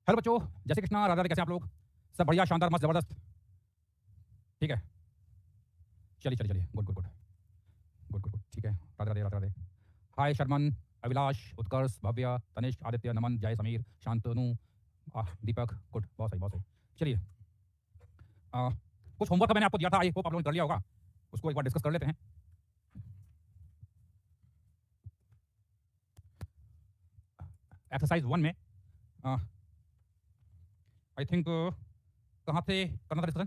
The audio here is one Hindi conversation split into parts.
हेलो बच्चों, जय श्री कृष्णा, राधे राधे। कैसे हैं आप लोग? सब बढ़िया, शानदार, मस्त, जबरदस्त। ठीक है, चलिए चलिए चलिए, good good good good good good. ठीक है, राधे राधे राधे राधे। हाय शर्मन, अभिलाष, उत्कर्ष, भव्य, तनिष्क, आदित्य, नमन, जय, समीर, शांतनु, दीपक, गुड, बहुत सही बहुत सही। चलिए, कुछ होमवर्क मैंने आपको दिया था, आई होप आप लोगों ने कर लिया होगा। उसको एक बार डिस्कस कर लेते हैं। एक्सरसाइज 1 में आई थिंक कहाँ से करना था डिस्कशन?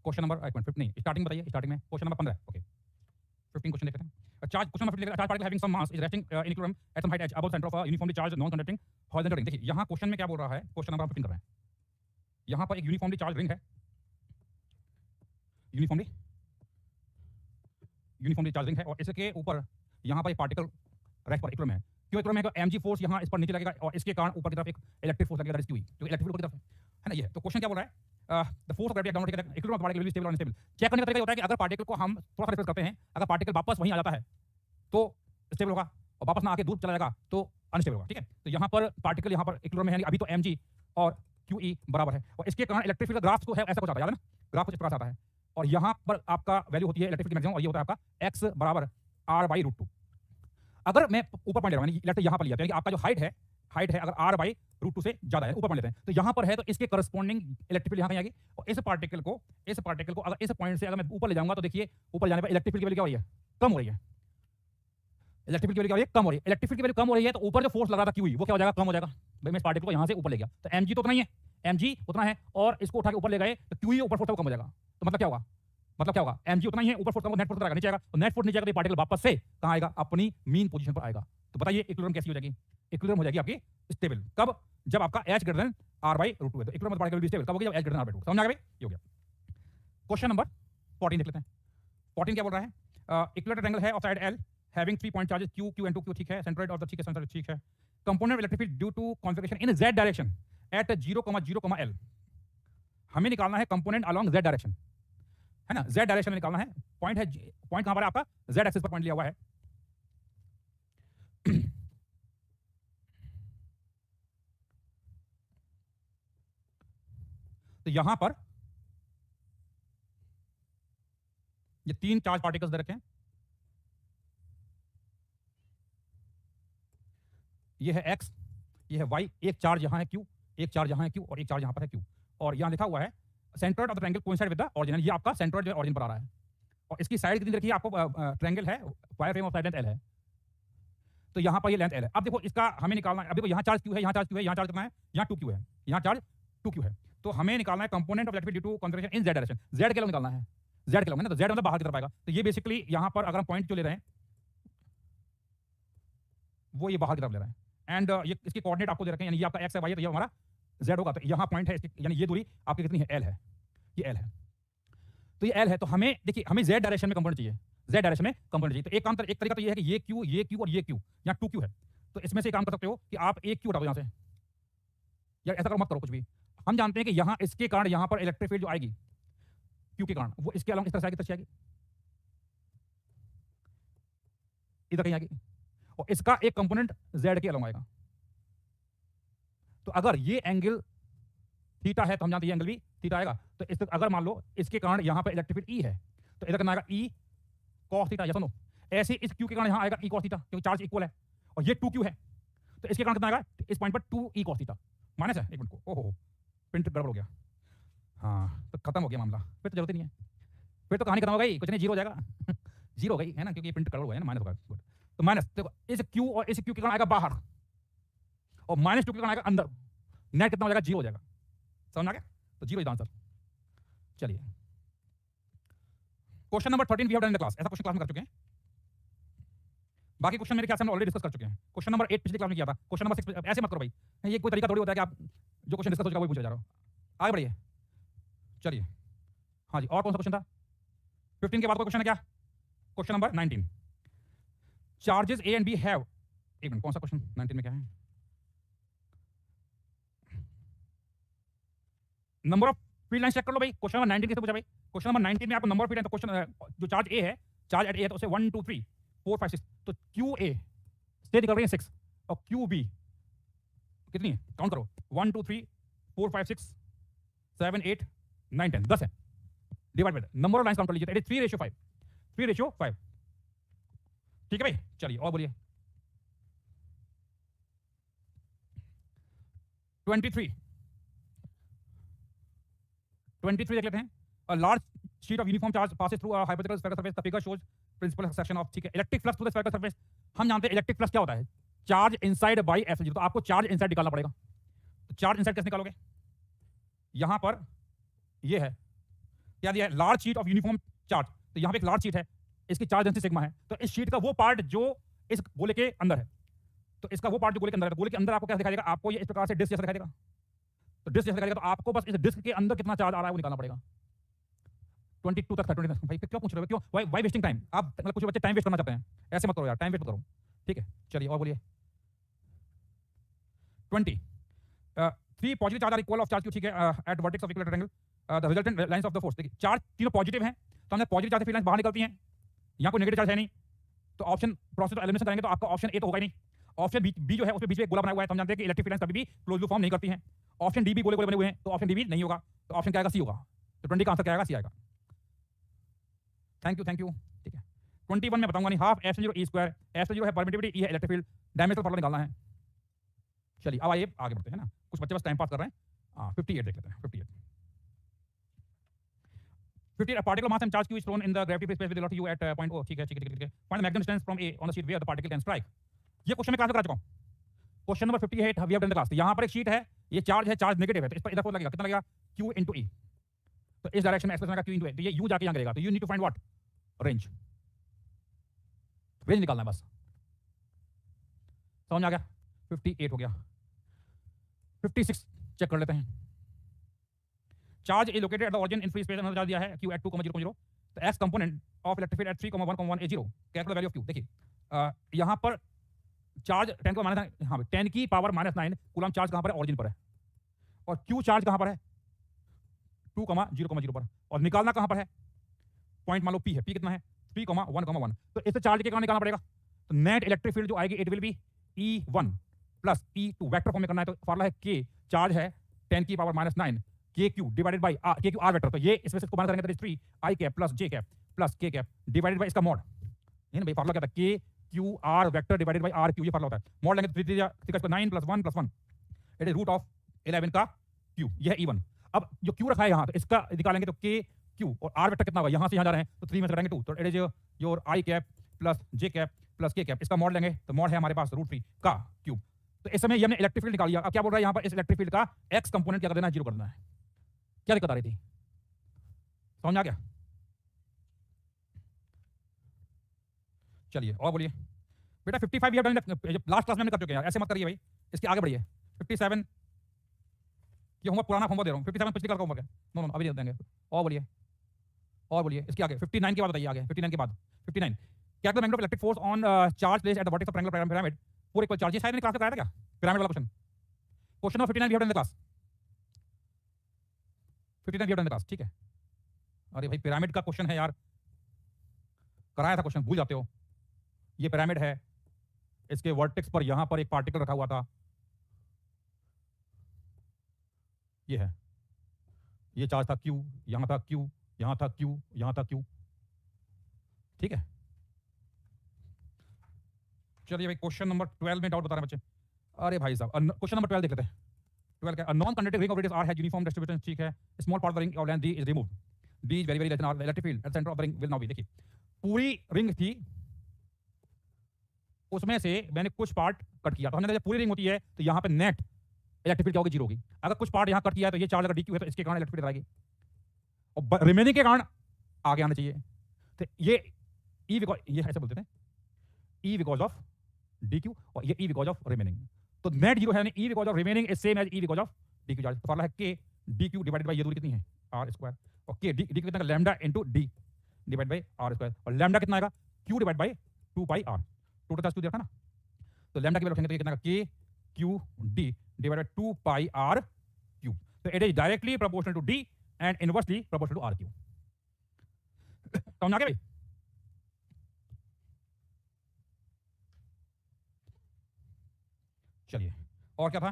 क्वेश्चन नंबर 1 नहीं, स्टार्टिंग बताइए। स्टार्टिंग में क्वेश्चन नंबर 15। ओके, 15 क्वेश्चन देख लेते हैं। Charge question number 15, charge particle having some mass is resting in equilibrium at some height h above centre of uniformly charge non conducting horizontal ring. देखिए यहाँ क्वेश्चन में क्या बोल रहा है, क्वेश्चन नंबर 15 कर रहे हैं। यहाँ पर एक यूनिफॉर्मली चार्ज रिंग है, यूनिफॉर्मली चार्ज रिंग है, और इसके ऊपर यहाँ पर एक पार्टिकल रेस्ट पर इक्विलिब्रियम है। क्यों इक्विलिब्रियम है? mg फोर्स यहाँ इस पर नीचे लगेगा और इसके कारण ऊपर की तरफ एक इलेक्ट्रिक फोर्स लगेगा, जो इलेक्ट्रिक फील्ड की तरफ है ना। ये तो क्वेश्चन क्या बोल रहा है, the force of gravity down equilibrium of particle will be stable और अनस्टेबल। चेक करने का तरीका होता है कि अगर पार्टिकल को हम थोड़ा सा रिफ्रेश करते हैं, अगर पार्टिकल वापस वहीं आ जाता है तो स्टेबल होगा, और वापस ना आके दूर चला जाएगा तो अनस्टेबल होगा। ठीक है, तो यहाँ पर पार्टिकल यहाँ पर इक्विलिब्रियम में है, अभी तो mg और QE बराबर है, और इसके कारण इलेक्ट्रिक फील्ड का ग्राफ तो है ऐसा कुछ आता है, याद है ना? ग्राफ कुछ प्रकार आता है, और यहाँ पर आपका वैल्यू होती है इलेक्ट्रिक फील्ड मैक्सिमम, और ये होता है आपका x बराबर r/√2। अगर मैं ऊपर पॉइंट ले रहा हूँ, इलेक्ट्रिक यहाँ पर लिया, यानी आपका जो हाइट है अगर r/√2 से ज्यादा है, ऊपर पॉइंट लेते हैं, तो यहाँ पर है तो इसके करस्पॉन्डिंग इलेक्ट्रिक फील्ड यहाँ कहीं आएगी, और इस पार्टिकल को अगर इस पॉइंट से अगर मैं ऊपर ले जाऊंगा तो देखिए ऊपर जाने पर इलेक्ट्रिक फील्ड की वैल्यू क्या हो रही है? कम हो रही है। इलेक्ट्रिक फील्ड की वैल्यू क्या हो रही है? कम हो रही है। इलेक्ट्रिक फील्ड की वैल्यू कम हो रही है तो ऊपर जो फोर्स लगा था QE वो क्या हो जाएगा? कम हो जाएगा। भाई मैं इस पार्टिकल को यहाँ से ऊपर ले गया तो mg तो उतना ही है, mg उतना है, और इसको उठा के ऊपर ले गए तो QE ऊपर फोर्स कम हो जाएगा। तो मतलब क्या होगा? mg उतना ही है, ऊपर फोर्स कम, नेट फोर्स नीचे आएगा, और नेट फोर्स नीचे आएगा तो पार्टिकल वापस से कहाँ आएगा? अपनी मीन पोजीशन पर आएगा। तो बताइए इक्विलिब्रियम कैसी हो जाएगी? इक्विलिब्रियम हो जाएगी आपकी स्टेबल। कब? जब आपका h ग्रेटर देन r/√2 है, तो इक्विलिब्रियम पार्टिकल भी स्टेबल कब होगी? जब h ग्रेटर देन r/2। समझ आ गया भाई? ये हो गया। क्वेश्चन नंबर 14 देख लेते हैं। 14 क्या बोल रहा है? इक्विलेटरल ट्रायंगल है of side L having 3 point charges Q, Q and 2, Q ठीक है, सेंट्रोइड और ठीक है, सेंटर ठीक है। Component of electric field due to configuration in z direction at 0,0,L। हमें निकालना है कंपोनेंट अलोंग z डायरेक्शन, है ना? z डायरेक्शन में निकालना है। पॉइंट है, पॉइंट कहां पर है आपका? z एक्सिस पर पॉइंट लिया हुआ है। तो यहां पर ये 3 चार्ज पार्टिकल्स दे रखे हैं, ये है x, ये है y, एक चार्ज यहां है q, एक चार्ज यहां है q, और एक चार्ज यहां पर है q, और यहां लिखा हुआ है centroid of the triangle coincide with the origin. ये आपका सेंट्रोइड जो ओरिजिन पर आ रहा है, और इसकी साइड कितनी रखी है आपको? ट्रायंगल है, wire frame of side length L है, तो यहाँ पर ये लेंथ L है। अब देखो इसका हमें निकालना है, अब देखो यहाँ चार्ज Q है, यहाँ चार्ज Q है, यहाँ चार्ज कितना है? यहाँ 2Q है, यहाँ चार्ज 2Q है। तो हमें निकालना है component of electric due to configuration in z direction. z के लिए निकालना है, z के लिए, तो z मतलब बाहर की तरफ आएगा। तो ये बेसिकली यहाँ पर अगर हम पॉइंट जो ले रहे हैं वो ये बाहर की तरफ ले रहे हैं, एंड ये इसके कोऑर्डिनेट आपको दे रखे हैं, यानी ये आपका x है, y है, तो ये हमारा z होगा। तो यहाँ पॉइंट है, यानी ये दूरी आपकी कितनी है? L है, ये L है। तो ये L है, तो हमें देखिए हमें z डायरेक्शन में कंपोनेंट चाहिए, z डायरेक्शन में कंपोनेंट चाहिए। तो एक तरीका तो ये है कि ये Q और ये Q, यहाँ 2Q है, तो इसमें से काम कर सकते हो कि आप एक Q हटा दो यहाँ से, यार ऐसा करो मत करो कुछ भी। हम जानते हैं कि यहाँ इसके कारण यहाँ पर इलेक्ट्रिक फील्ड जो आएगी Q के कारण, वो इसके अलावा इस तरह से आएगी, आएगी इधर कहीं आएगी, और इसका एक कंपोनेंट z के अलावा आएगा। तो अगर ये एंगल थीटा है तो हम जानते हैं ये एंगल भी थीटा आएगा। तो इस अगर मान लो इसके कारण यहाँ पर इलेक्ट्रिक फील्ड E है, तो इधर कितना आएगा? E cos थीटा, या सुनो ऐसे इस Q के कारण यहाँ आएगा E cos थीटा, क्योंकि चार्ज इक्वल है, और ये 2Q है, तो इसके कारण कितना आएगा? इस पॉइंट पर 2E cos थीटा माइनस है। एक मिनट को, ओहो प्रिंट गड़बड़ हो गया, हाँ तो खत्म हो गया मामला, फिर तो जरूरत ही नहीं है, फिर तो कहानी खत्म हो गई, कुछ नहीं, जीरो हो जाएगा जीरो हो गई है ना, क्योंकि ये प्रिंट गड़बड़ हुआ है ना, माइनस होगा। गुड, तो माइनस देखो इस Q और इस Q के कारण आएगा बाहर, और -2 के कारण आएगा अंदर, नेट कितना हो जाएगा? जीरो हो जाएगा। समझ आ गया? तो जीरो इज आंसर। चलिए question number 13 we have done in the class. ऐसा क्वेश्चन क्लास में कर चुके हैं, बाकी क्वेश्चन मेरे ख्याल से हम ऑलरेडी डिस्कस कर चुके हैं। क्वेश्चन नंबर 8 पिछले क्लास में किया था, क्वेश्चन नंबर 6 ऐसे मत करो भाई, ये कोई तरीका थोड़ी होता है कि आप जो क्वेश्चन डिस्कस हो चुका वही पूछा जा रहा हो। आगे बढ़िए, चलिए हाँ जी, और कौन सा क्वेश्चन था? 15 के बाद कोई क्वेश्चन है क्या? Question number 19, charges A and B have, एक मिनट कौन सा क्वेश्चन 19 में क्या है? Number of field lines check कर लो भाई, क्वेश्चन नंबर 19 किससे पूछा भाई? क्वेश्चन नंबर 19 में आपको नंबर ऑफ फील्ड है, तो क्वेश्चन जो चार्ज A है, चार्ज एट A है, तो उसे 1 2 3 4 5 6, तो QA से निकल रही है 6, और QB कितनी है काउंट करो, 1 2 3 4 5 6 7 8 9 10, 10 है। Divide by number of lines count कर लीजिए, इट इज 3:5, 3:5। ठीक है भाई, चलिए और बोलिए। 23 देख लेते हैं। A large sheet of uniform charge passes through a hypothetical spherical surface. The figure shows principal section of, ठीक है, electric flux through the spherical surface। हम जानते हैं इलेक्ट्रिक फ्लक्स क्या होता है, चार्ज इनसाइड बाई एप्सिलॉन। तो आपको चार्ज इनसाइड निकालना पड़ेगा। तो चार्ज इनसाइड कैसे निकालोगे, यहां पर ये है क्या दिया है, large sheet of uniform charge. तो यहां पे एक लार्ज शीट है, इसकी चार्ज डेंसिटी सिग्मा है। तो इस शीट का वो पार्ट जो इस गोले के अंदर है, तो इसका वो पार्ट जो गोले के अंदर है, तो गोले के अंदर आपको क्या दिखाई देगा, आपको ये इस प्रकार से डिस्क जैसा दिखाई देगा। तो डिस्क जैसा दिखाई देगा, तो आपको बस इस डिस्क के अंदर कितना चार्ज आ रहा है वो निकालना पड़ेगा। 22 तक था, 20 तक। भाई क्यों पूछ रहे हो, क्यों, वाई वेस्टिंग टाइम। आप मतलब कुछ बच्चे टाइम वेस्ट करना चाहते हैं, ऐसे मत करो यार, टाइम वेस्ट मत करो। ठीक है, चलिए और बोलिए। 20 3 positive charge are equal of charge Q, ठीक है, at vertex of equal rectangle, the resultant lines of the force. देखिए चार्ज तीनों पॉजिटिव हैं, तो हमने पॉजिटिव चार्ज से लाइंस बाहर निकलती हैं, यहाँ कोई नेगेटिव चार्ज है नहीं। तो ऑप्शन प्रोसेस एलिमिनेशन करेंगे तो आपका ऑप्शन ए तो होगा ही नहीं। ऑप्शन बी जो है उसमें बीच में एक गोला बना हुआ है, तो हम जानते हैं कि इलेक्ट्रिक फील्ड कभी भी क्लोज लूप फॉर्म नहीं करती हैं। ऑप्शन डी भी गोले गोले बने हुए हैं, तो ऑप्शन डी भी नहीं होगा, तो ऑप्शन क्या आएगा, सी होगा। तो 20 का आंसर क्या आएगा, सी आएगा। Thank you. ठीक है, 21 में बताऊंगा नहीं, half F zero E square, F zero है परमिटिविटी, ई है इलेक्ट्रिक फील्ड, डायमेंशनल फार्मूला निकालना है। चलिए अब आइए आगे बढ़ते हैं ना, कुछ बच्चे बस टाइम पास कर रहे हैं। 58 देख लेते हैं। 58 a particle mass and charge q is thrown in the gravity free space with velocity u at point O, ठीक है। Find the maximum distance from A on the sheet where the particle can strike। ये क्वेश्चन मैं कहां से करा चुका हूं, question number 58 we have done the class. यहां पर एक शीट है, ये चार्ज है, चार्ज नेगेटिव है, तो इस पर इधर फोर्स लगेगा, कितना लगेगा, q into E। तो इस डायरेक्शन में एक्सप्रेशन का q into E, तो ये u जाके यहां गिरेगा, तो you need to find what, range निकालना है बस। समझ आ गया, 58 हो गया। 56 चेक कर लेते हैं। Charge is located at the origin in free space, charge दिया है q at 2,0,0। तो x component of electric field eight 3,1,180, calculate value of q। देखिए यहां पर चार्ज 10 को माइनस, हाँ 10 की पावर -9 कूलम चार्ज कहां पर है, ओरिजिन पर है, और q चार्ज कहां पर है, 2,0,0 पर, और निकालना कहां पर है, पॉइंट मान लो p है, p कितना है, 3,1,1। तो इससे चार्ज के कारण निकालना पड़ेगा, तो नेट इलेक्ट्रिक फील्ड जो आएगी it will be E1 plus E2, vector form में करना है, तो फॉर्मूला है k, चार्ज है 10 की power -9 KQ divided by R, KQ R vector. तो ये इसमें से इसको बाहर करेंगे तो 3 I cap plus J cap plus K cap divided by इसका मॉड। ये ना भाई फॉर्मूला क्या था, KQ R vector divided by RQ, ये फॉर्मूला होता है। मॉड लेंगे तो 3 का 9 + 1 + 1 इट इज रूट ऑफ 11 का Q, ये है E1। अब जो Q रखा है यहाँ, तो इसका निकालेंगे तो KQ और R वेक्टर कितना होगा, यहाँ से यहाँ जा रहे हैं तो 3 में से करेंगे 2, तो it is your I cap plus J cap plus K cap. इसका मॉड लेंगे तो मॉड है हमारे पास √3 का Q। तो इस समय ये हमने इलेक्ट्रिक फील्ड निकाल लिया। अब क्या बोल रहा है यहाँ पर, इस इलेक्ट्रिक फील्ड का x कंपोनेंट क्या कर देना है, 0 कर देना है। क्या दिक्कत आ रही थी, समझ आ गया। चलिए और बोलिए बेटा। 55 ये लास्ट क्लास में हमने कर चुके हैं, ऐसे मत करिए भाई, इसके आगे बढ़िए। 57 ये होमवर्क, पुराना होमवर्क दे रहा हूँ, 57 पिछली क्लास का होमवर्क है, नो अभी दे देंगे। और बोलिए इसके आगे 59 के बाद बताइए, आगे 59 के बाद 59 calculate magnetic electric force on charge placed at the vertex of triangular pyramid four equal charge. ये शायद मैंने क्लास में कराया था क्या, पिरामिड वाला question number 59 we have done the class, 59 we have done the class, ठीक है। अरे भाई पिरामिड का क्वेश्चन है यार, कराया था क्वेश्चन, भूल जाते हो। ये पिरामिड है, इसके वर्टेक्स पर यहां पर एक पार्टिकल रखा हुआ था, ये है, ये चार्ज था Q, यहां था Q, यहां था Q, यहां था Q, ठीक है। चलिए भाई क्वेश्चन नंबर 12 में डाउट बता रहे हैं बच्चे। अरे भाई साहब क्वेश्चन नंबर 12 देख लेते हैं। 12 का non conducting ring of radius r है यूनिफॉर्म डिस्ट्रीब्यूशन, ठीक है। Small part of the ring of length d is removed, d is very very less than r, electric field at centre of the ring will now be. देखिए पूरी रिंग थी, उसमें से मैंने कुछ पार्ट कट किया, तो हमने जब पूरी रिंग होती है तो यहाँ पे नेट इलेक्ट्रिक फील्ड क्या होगी, 0 होगी। अगर कुछ पार्ट यहाँ कट किया है तो ये चार्ज अगर dq है तो इसके कारण इलेक्ट्रिक फील्ड आएगी, और रिमेनिंग के कारण आगे आना चाहिए। तो ये E बिकॉज, ये ऐसे बोलते थे E बिकॉज ऑफ dq, और ये E बिकॉज ऑफ रिमेनिंग। तो नेट 0 है, E because of remaining is same as E because of dq charge. तो फॉर्मूला है k dq डिवाइडेड बाय ये दूरी कितनी है, r², और k dq कितना, lambda into d divide by r², और लैम्डा कितना आएगा, q divide by 2πr, total charge 2 दिया था ना, तो लैम्डा की वैल्यू रखेंगे तो कितना k q d divided by 2πr cube. तो it is directly proportional to d and inversely proportional to r cube. समझ आ गया भाई। चलिए और क्या था,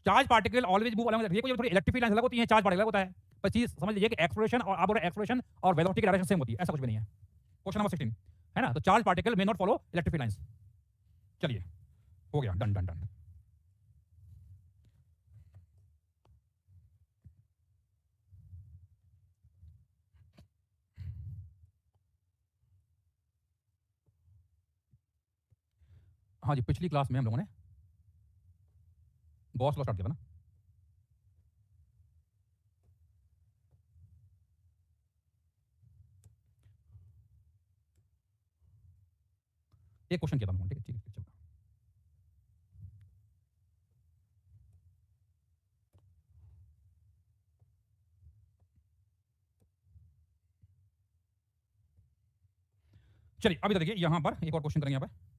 charge particle always move along, ये कोई थोड़ी इलेक्ट्रिक फील्ड अलग होती है, चार्ज पार्टिकल होता है, पर चीज समझ लीजिए कि एक्सप्लोरेशन और आप एक्सप्लोरेशन और वेलोसिटी की डायरेक्शन सेम होती है, ऐसा कुछ भी नहीं है। क्वेश्चन नंबर 16 है ना, तो charge particle may not follow electric field lines. चलिए हो गया, डन डन डन। हाँ जी, पिछली क्लास में हम लोगों ने गॉस लॉ स्टार्ट किया था ना। एक क्वेश्चन किया था हम लोगों ने, ठीक है ठीक है, चलो। चलिए अभी देखिए यहां पर एक और क्वेश्चन करेंगे यहाँ पे।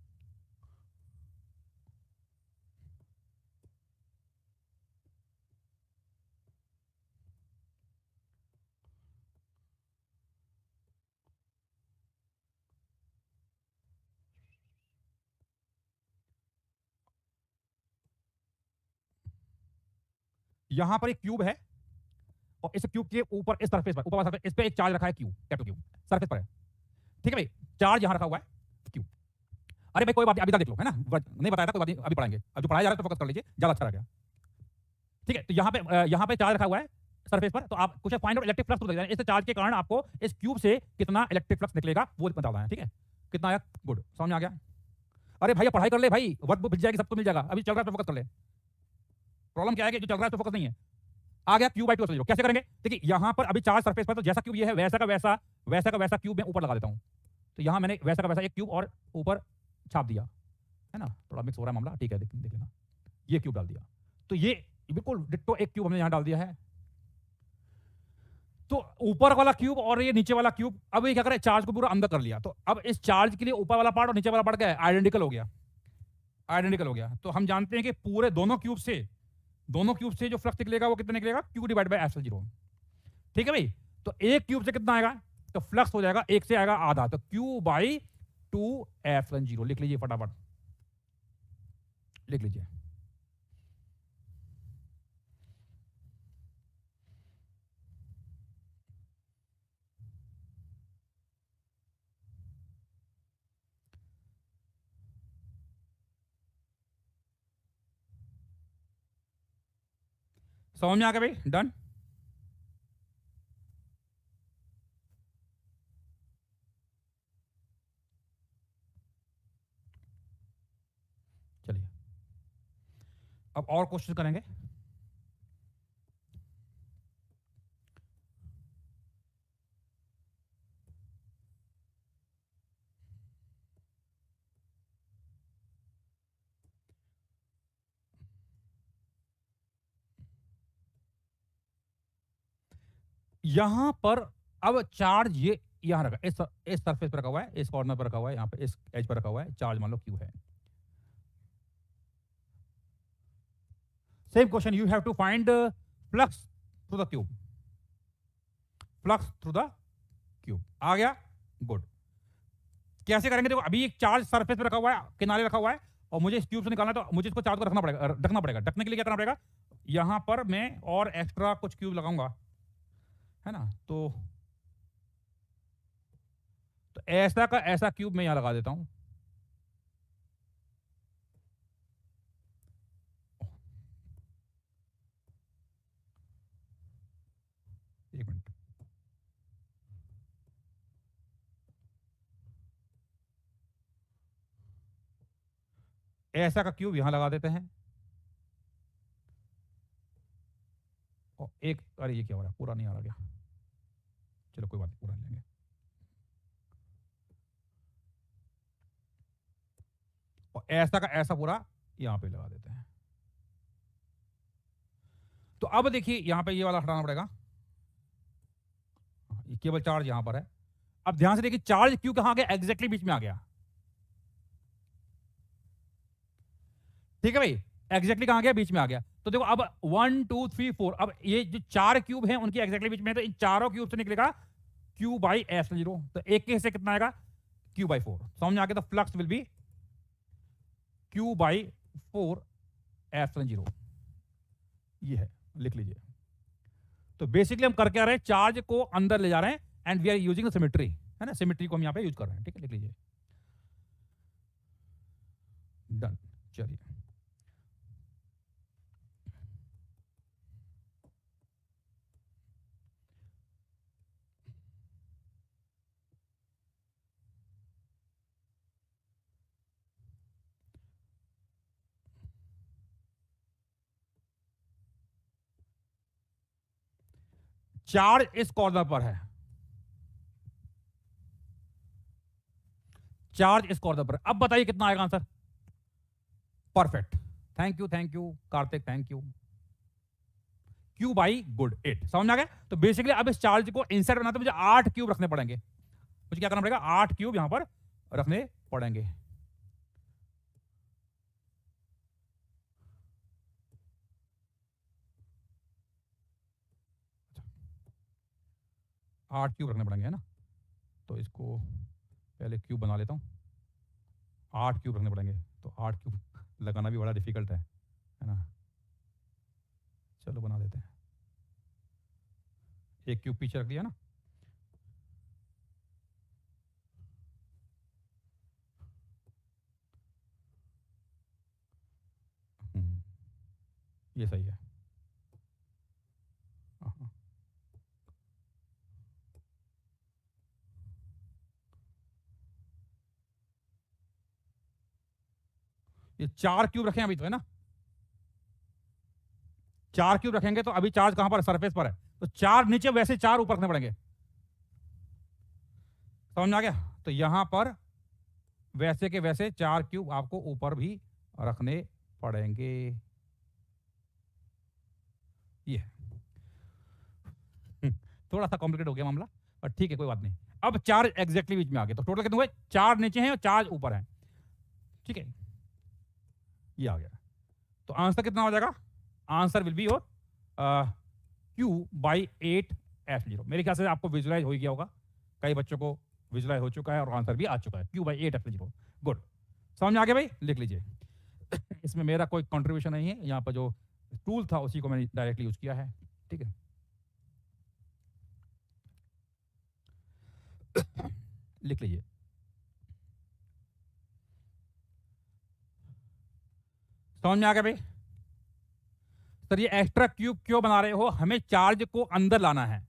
यहां पर एक क्यूब है और इस क्यूब के ऊपर इस सरफेस पर, ऊपर वाला सरफेस, इस पे एक चार्ज रखा है क्यू, कैपिटल क्यू सरफेस पर है, ठीक है भाई। चार्ज यहां रखा हुआ है क्यू। अरे भाई कोई बात नहीं, अभी तक देख लो, है ना, नहीं बताया था, कोई बात नहीं, अभी पढ़ाएंगे। अब जो पढ़ाया जा रहा है तो फोकस कर लीजिए, ज्यादा अच्छा रहेगा। ठीक है, तो यहाँ पे चार्ज रखा हुआ है सरफेस पर, तो आप कुछ फाइंड आउट इलेक्ट्रिक फ्लक्स तो इस चार्ज के कारण आपको इस क्यूब से कितना इलेक्ट्रिक फ्लक्स निकलेगा वो बताना है, ठीक है। कितना आया, गुड, समझ में आ गया। अरे भाई पढ़ाई कर ले भाई, वर्कबुक मिल जाएगी, सबको मिल जाएगा, अभी चल रहा है तो फोकस कर ले। प्रॉब्लम क्या है कि जो चल रहा है तो फोकस नहीं है। आ गया क्यूब बाई टू, समझो कैसे करेंगे। देखिए यहाँ पर अभी चार्ज सरफेस पर, तो जैसा क्यूब ये है वैसा का वैसा क्यूब मैं ऊपर लगा देता हूँ। तो यहाँ मैंने वैसा का वैसा एक क्यूब और ऊपर छाप दिया, है ना, थोड़ा मिक्स हो रहा है मामला, ठीक है, देख लेना। ये क्यूब डाल दिया, तो ये बिल्कुल डिट्टो एक क्यूब हमने यहाँ डाल दिया है। तो ऊपर वाला क्यूब और ये नीचे वाला क्यूब, अब ये क्या करें, चार्ज को पूरा अंदर कर लिया। तो अब इस चार्ज के लिए ऊपर वाला पार्ट और नीचे वाला पार्ट क्या है, आइडेंटिकल हो गया, आइडेंटिकल हो गया। तो हम जानते हैं कि पूरे दोनों क्यूब से जो फ्लक्स निकलेगा वो कितना निकलेगा, Q divide by epsilon zero, ठीक है भाई। तो एक क्यूब से कितना आएगा, तो फ्लक्स हो जाएगा एक से आएगा आधा, तो Q by two epsilon zero. लिख लीजिए फटाफट, लिख लीजिए। समझ में आ गया भाई, डन। चलिए अब और क्वेश्चन करेंगे। यहां पर अब चार्ज ये यहां रखा, इस सरफेस पर रखा हुआ है, इस कॉर्नर पर रखा हुआ है, यहां पे इस एज पर रखा हुआ है, चार्ज मान लो क्यू है। Same question, you have to find flux through the cube, flux through the cube. आ गया, गुड। कैसे करेंगे, देखो अभी एक चार्ज सरफेस पे रखा हुआ है, किनारे रखा हुआ है, और मुझे इस क्यूब से निकालना है, तो मुझे इसको चार्ज को रखना पड़ेगा। ढकने के लिए क्या करना पड़ेगा, यहां पर मैं और एक्स्ट्रा कुछ क्यूब लगाऊंगा, है ना। तो ऐसा का ऐसा क्यूब मैं यहां लगा देता हूं। एक मिनट, ऐसा का क्यूब यहां लगा देते हैं, और एक, अरे ये क्या हो रहा है, पूरा नहीं आ रहा क्या, चलो कोई बात नहीं, पूरा लेंगे। और ऐसा का ऐसा पूरा यहां पे लगा देते हैं। तो अब देखिए यहां पे ये वाला हटाना पड़ेगा, ये केवल चार्ज यहां पर है। अब ध्यान से देखिए, चार्ज क्यू कहां गया, एग्जैक्टली बीच में आ गया, ठीक है भाई, एग्जैक्टली कहां गया, बीच में आ गया। तो देखो अब 1 2 3 4, अब ये जो चार क्यूब हैं उनकी एग्जैक्टली बीच में है, तो इन चारों क्यूब से निकलेगा क्यू बाई एस जीरो। तो एक के हिस्से कितना आएगा, क्यू बाई फोर। समझ में आ गया, तो flux will be Q by four epsilon zero. ये है, लिख लीजिए। तो बेसिकली हम कर क्या रहे हैं, चार्ज को अंदर ले जा रहे हैं and we are using symmetry, है ना, सिमेट्री को हम यहां पे यूज कर रहे हैं, ठीक है, लिख लीजिए। डन, चलिए। चार्ज इस कॉर्नर पर है, चार्ज इस कॉर्नर पर। अब बताइए कितना आएगा answer. Perfect, thank you Kartik, thank you. Cube by good 8, समझ आ गया। तो बेसिकली अब इस चार्ज को इंसर्ट बनाते मुझे 8 क्यूब रखने पड़ेंगे, मुझे क्या करना पड़ेगा, 8 क्यूब यहां पर रखने पड़ेंगे। आठ क्यूब रखने पड़ेंगे, है ना। तो इसको पहले क्यूब बना लेता हूं, 8 क्यूब रखने पड़ेंगे। तो 8 क्यूब लगाना भी बड़ा डिफिकल्ट है ना। चलो बना देते हैं। एक क्यूब पीछे रख दिया ना। ये सही है। हाँ। ये 4 क्यूब रखें अभी तो, है ना। 4 क्यूब रखेंगे तो अभी चार्ज कहां पर, सरफेस पर है। तो 4 नीचे, वैसे 4 ऊपर रखने पड़ेंगे, समझ में आ गया। तो यहां पर वैसे के वैसे 4 क्यूब आपको ऊपर भी रखने पड़ेंगे। ये थोड़ा सा कॉम्प्लिकेट हो गया मामला, पर ठीक है, कोई बात नहीं। अब 4 एग्जैक्टली बीच में आ गए, तो टोटल कितने हुए, 4 नीचे हैं और 4 ऊपर हैं, ठीक है। ये आ गया। तो आंसर कितना हो जाएगा, answer will be your Q by 8f0। मेरे ख्याल से आपको विजुलाइज हो गया होगा, कई बच्चों को विजुलाइज हो चुका है और आंसर भी आ चुका है, क्यू बाई 8f0। गुड, समझ में आ गया भाई, लिख लीजिए। इसमें मेरा कोई कंट्रीब्यूशन नहीं है, यहाँ पर जो टूल था उसी को मैंने डायरेक्टली यूज किया है, ठीक है। लिख लीजिए। समझ में आ गया भाई। सर ये एक्स्ट्रा क्यूब क्यों बना रहे हो, हमें चार्ज को अंदर लाना है,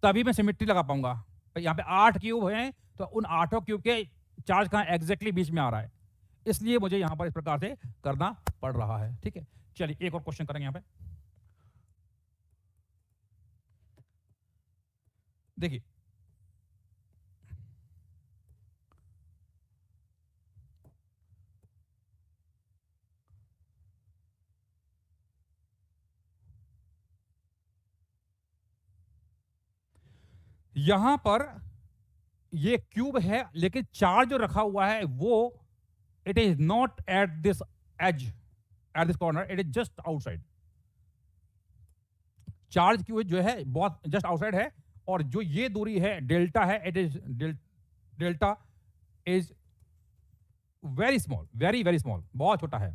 तभी मैं सिमेट्री लगा पाऊंगा। तो यहाँ पे 8 क्यूब हैं, तो उन 8 क्यूब के चार्ज कहाँ एग्जैक्टली बीच में आ रहा है, इसलिए मुझे यहां पर इस प्रकार से करना पड़ रहा है, ठीक है। चलिए एक और क्वेश्चन करेंगे यहां पे। देखिए यहां पर ये क्यूब है, लेकिन चार्ज जो रखा हुआ है वो it is not at this edge, at this corner, it is just outside. Charge cube जो है बहुत जस्ट आउटसाइड है, और जो ये दूरी है डेल्टा है, it is delta is very small, very very small, बहुत छोटा है।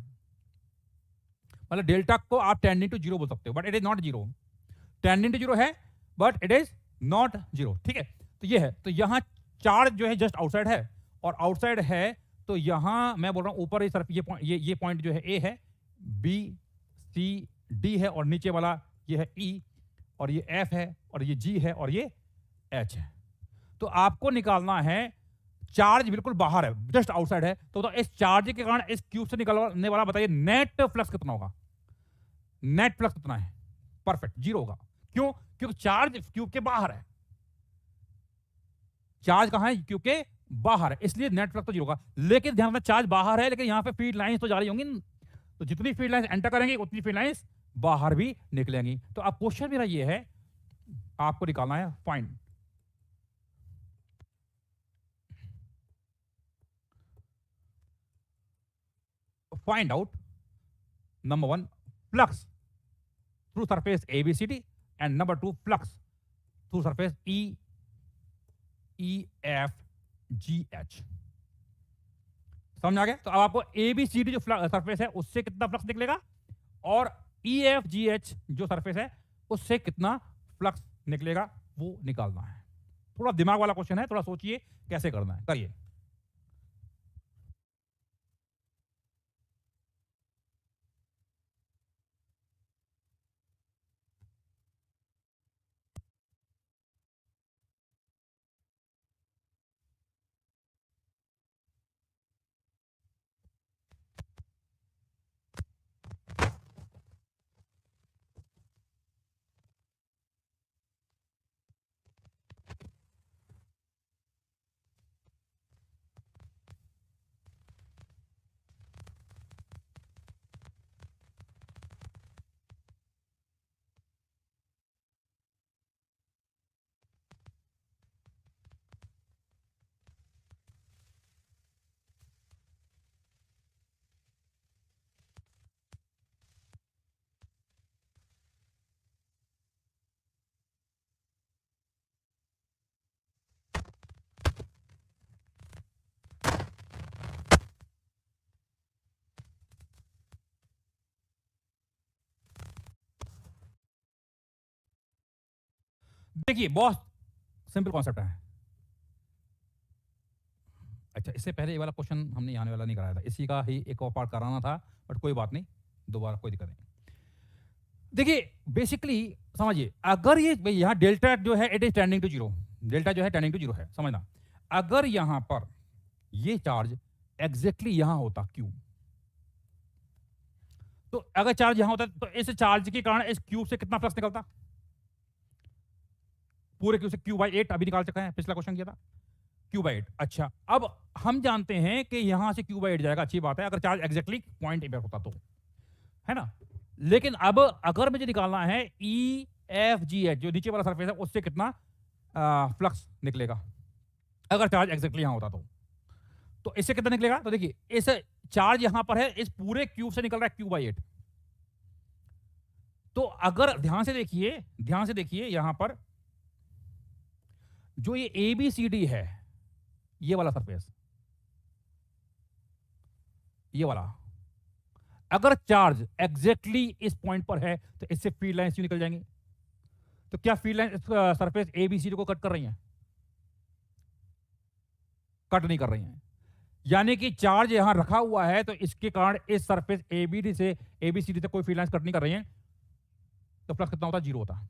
मतलब डेल्टा को आप टेंडिंग टू जीरो बोल सकते हो, but it is not zero. Tending to zero है but it is not zero, ठीक है। तो ये है, तो यहां चार्ज जो है जस्ट आउटसाइड है, और आउटसाइड है तो यहां मैं बोल रहा हूं ऊपर इस तरफ ये पॉइंट जो है ए है, बी सी डी है, और नीचे वाला ये है ई, और ये एफ है, और ये जी है, और ये एच है। तो आपको निकालना है, चार्ज बिल्कुल बाहर है, जस्ट आउटसाइड है, तो इस चार्ज के कारण इस क्यूब से निकलने वाला बताइए नेट फ्लक्स कितना होगा, नेट फ्लक्स कितना है। परफेक्ट, जीरो होगा। क्यों, क्योंकि चार्ज क्यूब के बाहर है, चार्ज कहां है, क्यूब के बाहर है, इसलिए नेट फ्लक्स तो जीरो होगा। लेकिन ध्यान रखना, चार्ज बाहर है, लेकिन यहां पे फील्ड लाइंस तो जारी होंगी, तो जितनी फील्ड लाइंस एंटर करेंगे उतनी फील्ड लाइंस बाहर भी निकलेंगी। तो अब क्वेश्चन मेरा ये है, आपको निकालना है find out number 1 flux through surface ABCD, and number 2 flux through surface EFGH। समझ आ गया। तो अब आपको ABCD जो सरफेस है उससे कितना फ्लक्स निकलेगा, और EFGH जो सरफेस है उससे कितना फ्लक्स निकलेगा वो निकालना है। थोड़ा दिमाग वाला क्वेश्चन है, थोड़ा सोचिए कैसे करना है, करिए। देखिए बहुत सिंपल कॉन्सेप्ट है। अच्छा, इससे पहले ये वाला क्वेश्चन हमने आने वाला नहीं कराया था, इसी का ही एक और पार्ट कराना था, बट कोई बात नहीं, दोबारा कोई दिक्कत नहीं। देखिए बेसिकली समझिए, अगर ये यहां डेल्टा जो है it is tending to zero, delta जो है टेंडिंग टू जीरो है, समझना। अगर यहां पर ये चार्ज एग्जैक्टली यहां होता क्यू, तो अगर चार्ज यहां होता तो इस चार्ज के कारण इस क्यूब से कितना फ्लक्स निकलता? पूरे क्यूब से क्यू बाई 8 अभी निकाल चुका है, पिछला क्वेश्चन किया था क्यू बाई 8। अच्छा, अब हम जानते हैं कि यहां से क्यू बाई 8 जाएगा, अच्छी बात है, अगर चार्ज एग्जैक्टली पॉइंट ए पर होता तो, है ना। लेकिन अब अगर मुझे निकालना है ई एफ जी एच जो नीचे वाला सरफेस है उससे कितना फ्लक्स निकलेगा अगर चार्ज एग्जैक्टली यहां होता तो इससे कितना निकलेगा? तो देखिए इस चार्ज यहां पर है, इस पूरे क्यूब से निकल रहा है क्यू बाई 8। तो अगर ध्यान से देखिए यहां पर जो ये ए बी सी डी है, ये वाला सरफेस, ये वाला, अगर चार्ज एग्जैक्टली इस पॉइंट पर है तो इससे फील्ड लाइंस क्यों निकल जाएंगी? तो क्या field line surface A B C D को कट कर रही हैं? कट नहीं कर रही हैं। यानी कि चार्ज यहां रखा हुआ है तो इसके कारण इस सरफेस एबीडी से एबीसीडी तक कोई फील्ड लाइंस कट नहीं कर रही हैं, तो फ्लक्स कितना होता? जीरो होता।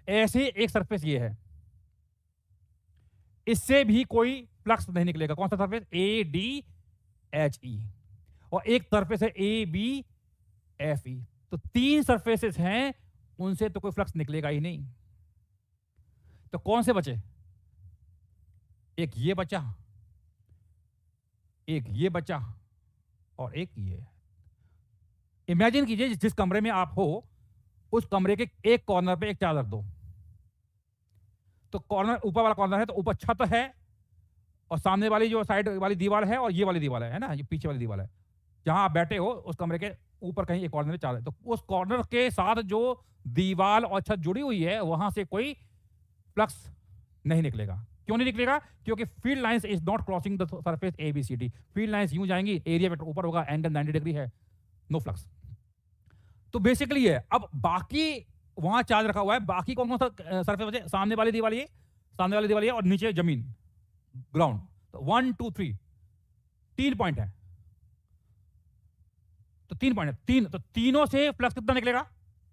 ऐसे एक सरफेस ये है, इससे भी कोई फ्लक्स नहीं निकलेगा। कौन सा सरफेस? ए डी एच ई। और एक सरफेस है ए बी एफ ई। तो तीन सरफेसेस हैं, उनसे तो कोई फ्लक्स निकलेगा ही नहीं। तो कौन से बचे? एक ये बचा, एक ये बचा, और एक ये। इमेजिन कीजिए जिस कमरे में आप हो उस कमरे के एक कॉर्नर पे एक चार्ज रख दो। तो कॉर्नर, ऊपर वाला कॉर्नर है तो ऊपर छत है, और सामने वाली जो साइड वाली दीवार है और ये वाली दीवार है ना, ये पीछे वाली दीवार है, जहां आप बैठे हो उस कमरे के ऊपर कहीं एक कॉर्नर में चार्ज है। तो उस कॉर्नर के साथ जो दीवार और छत जुड़ी हुई है वहां से कोई फ्लक्स नहीं निकलेगा। क्यों नहीं निकलेगा? क्योंकि field lines is not crossing the surface A B C D. Field lines यूं जाएंगी, एरिया वेक्टर ऊपर होगा, एंगल 90 डिग्री है, नो फ्लक्स। तो बेसिकली है। अब बाकी वहां चार्ज रखा हुआ है, बाकी कौन कौन सा सरफेस बचे? सामने वाली दीवार ये, सामने वाली दीवार ये, और नीचे जमीन, ग्राउंड। तो 1 2 3 तीन पॉइंट है। तो तीन पॉइंट है, तीन, तो तीनों से फ्लक्स कितना निकलेगा?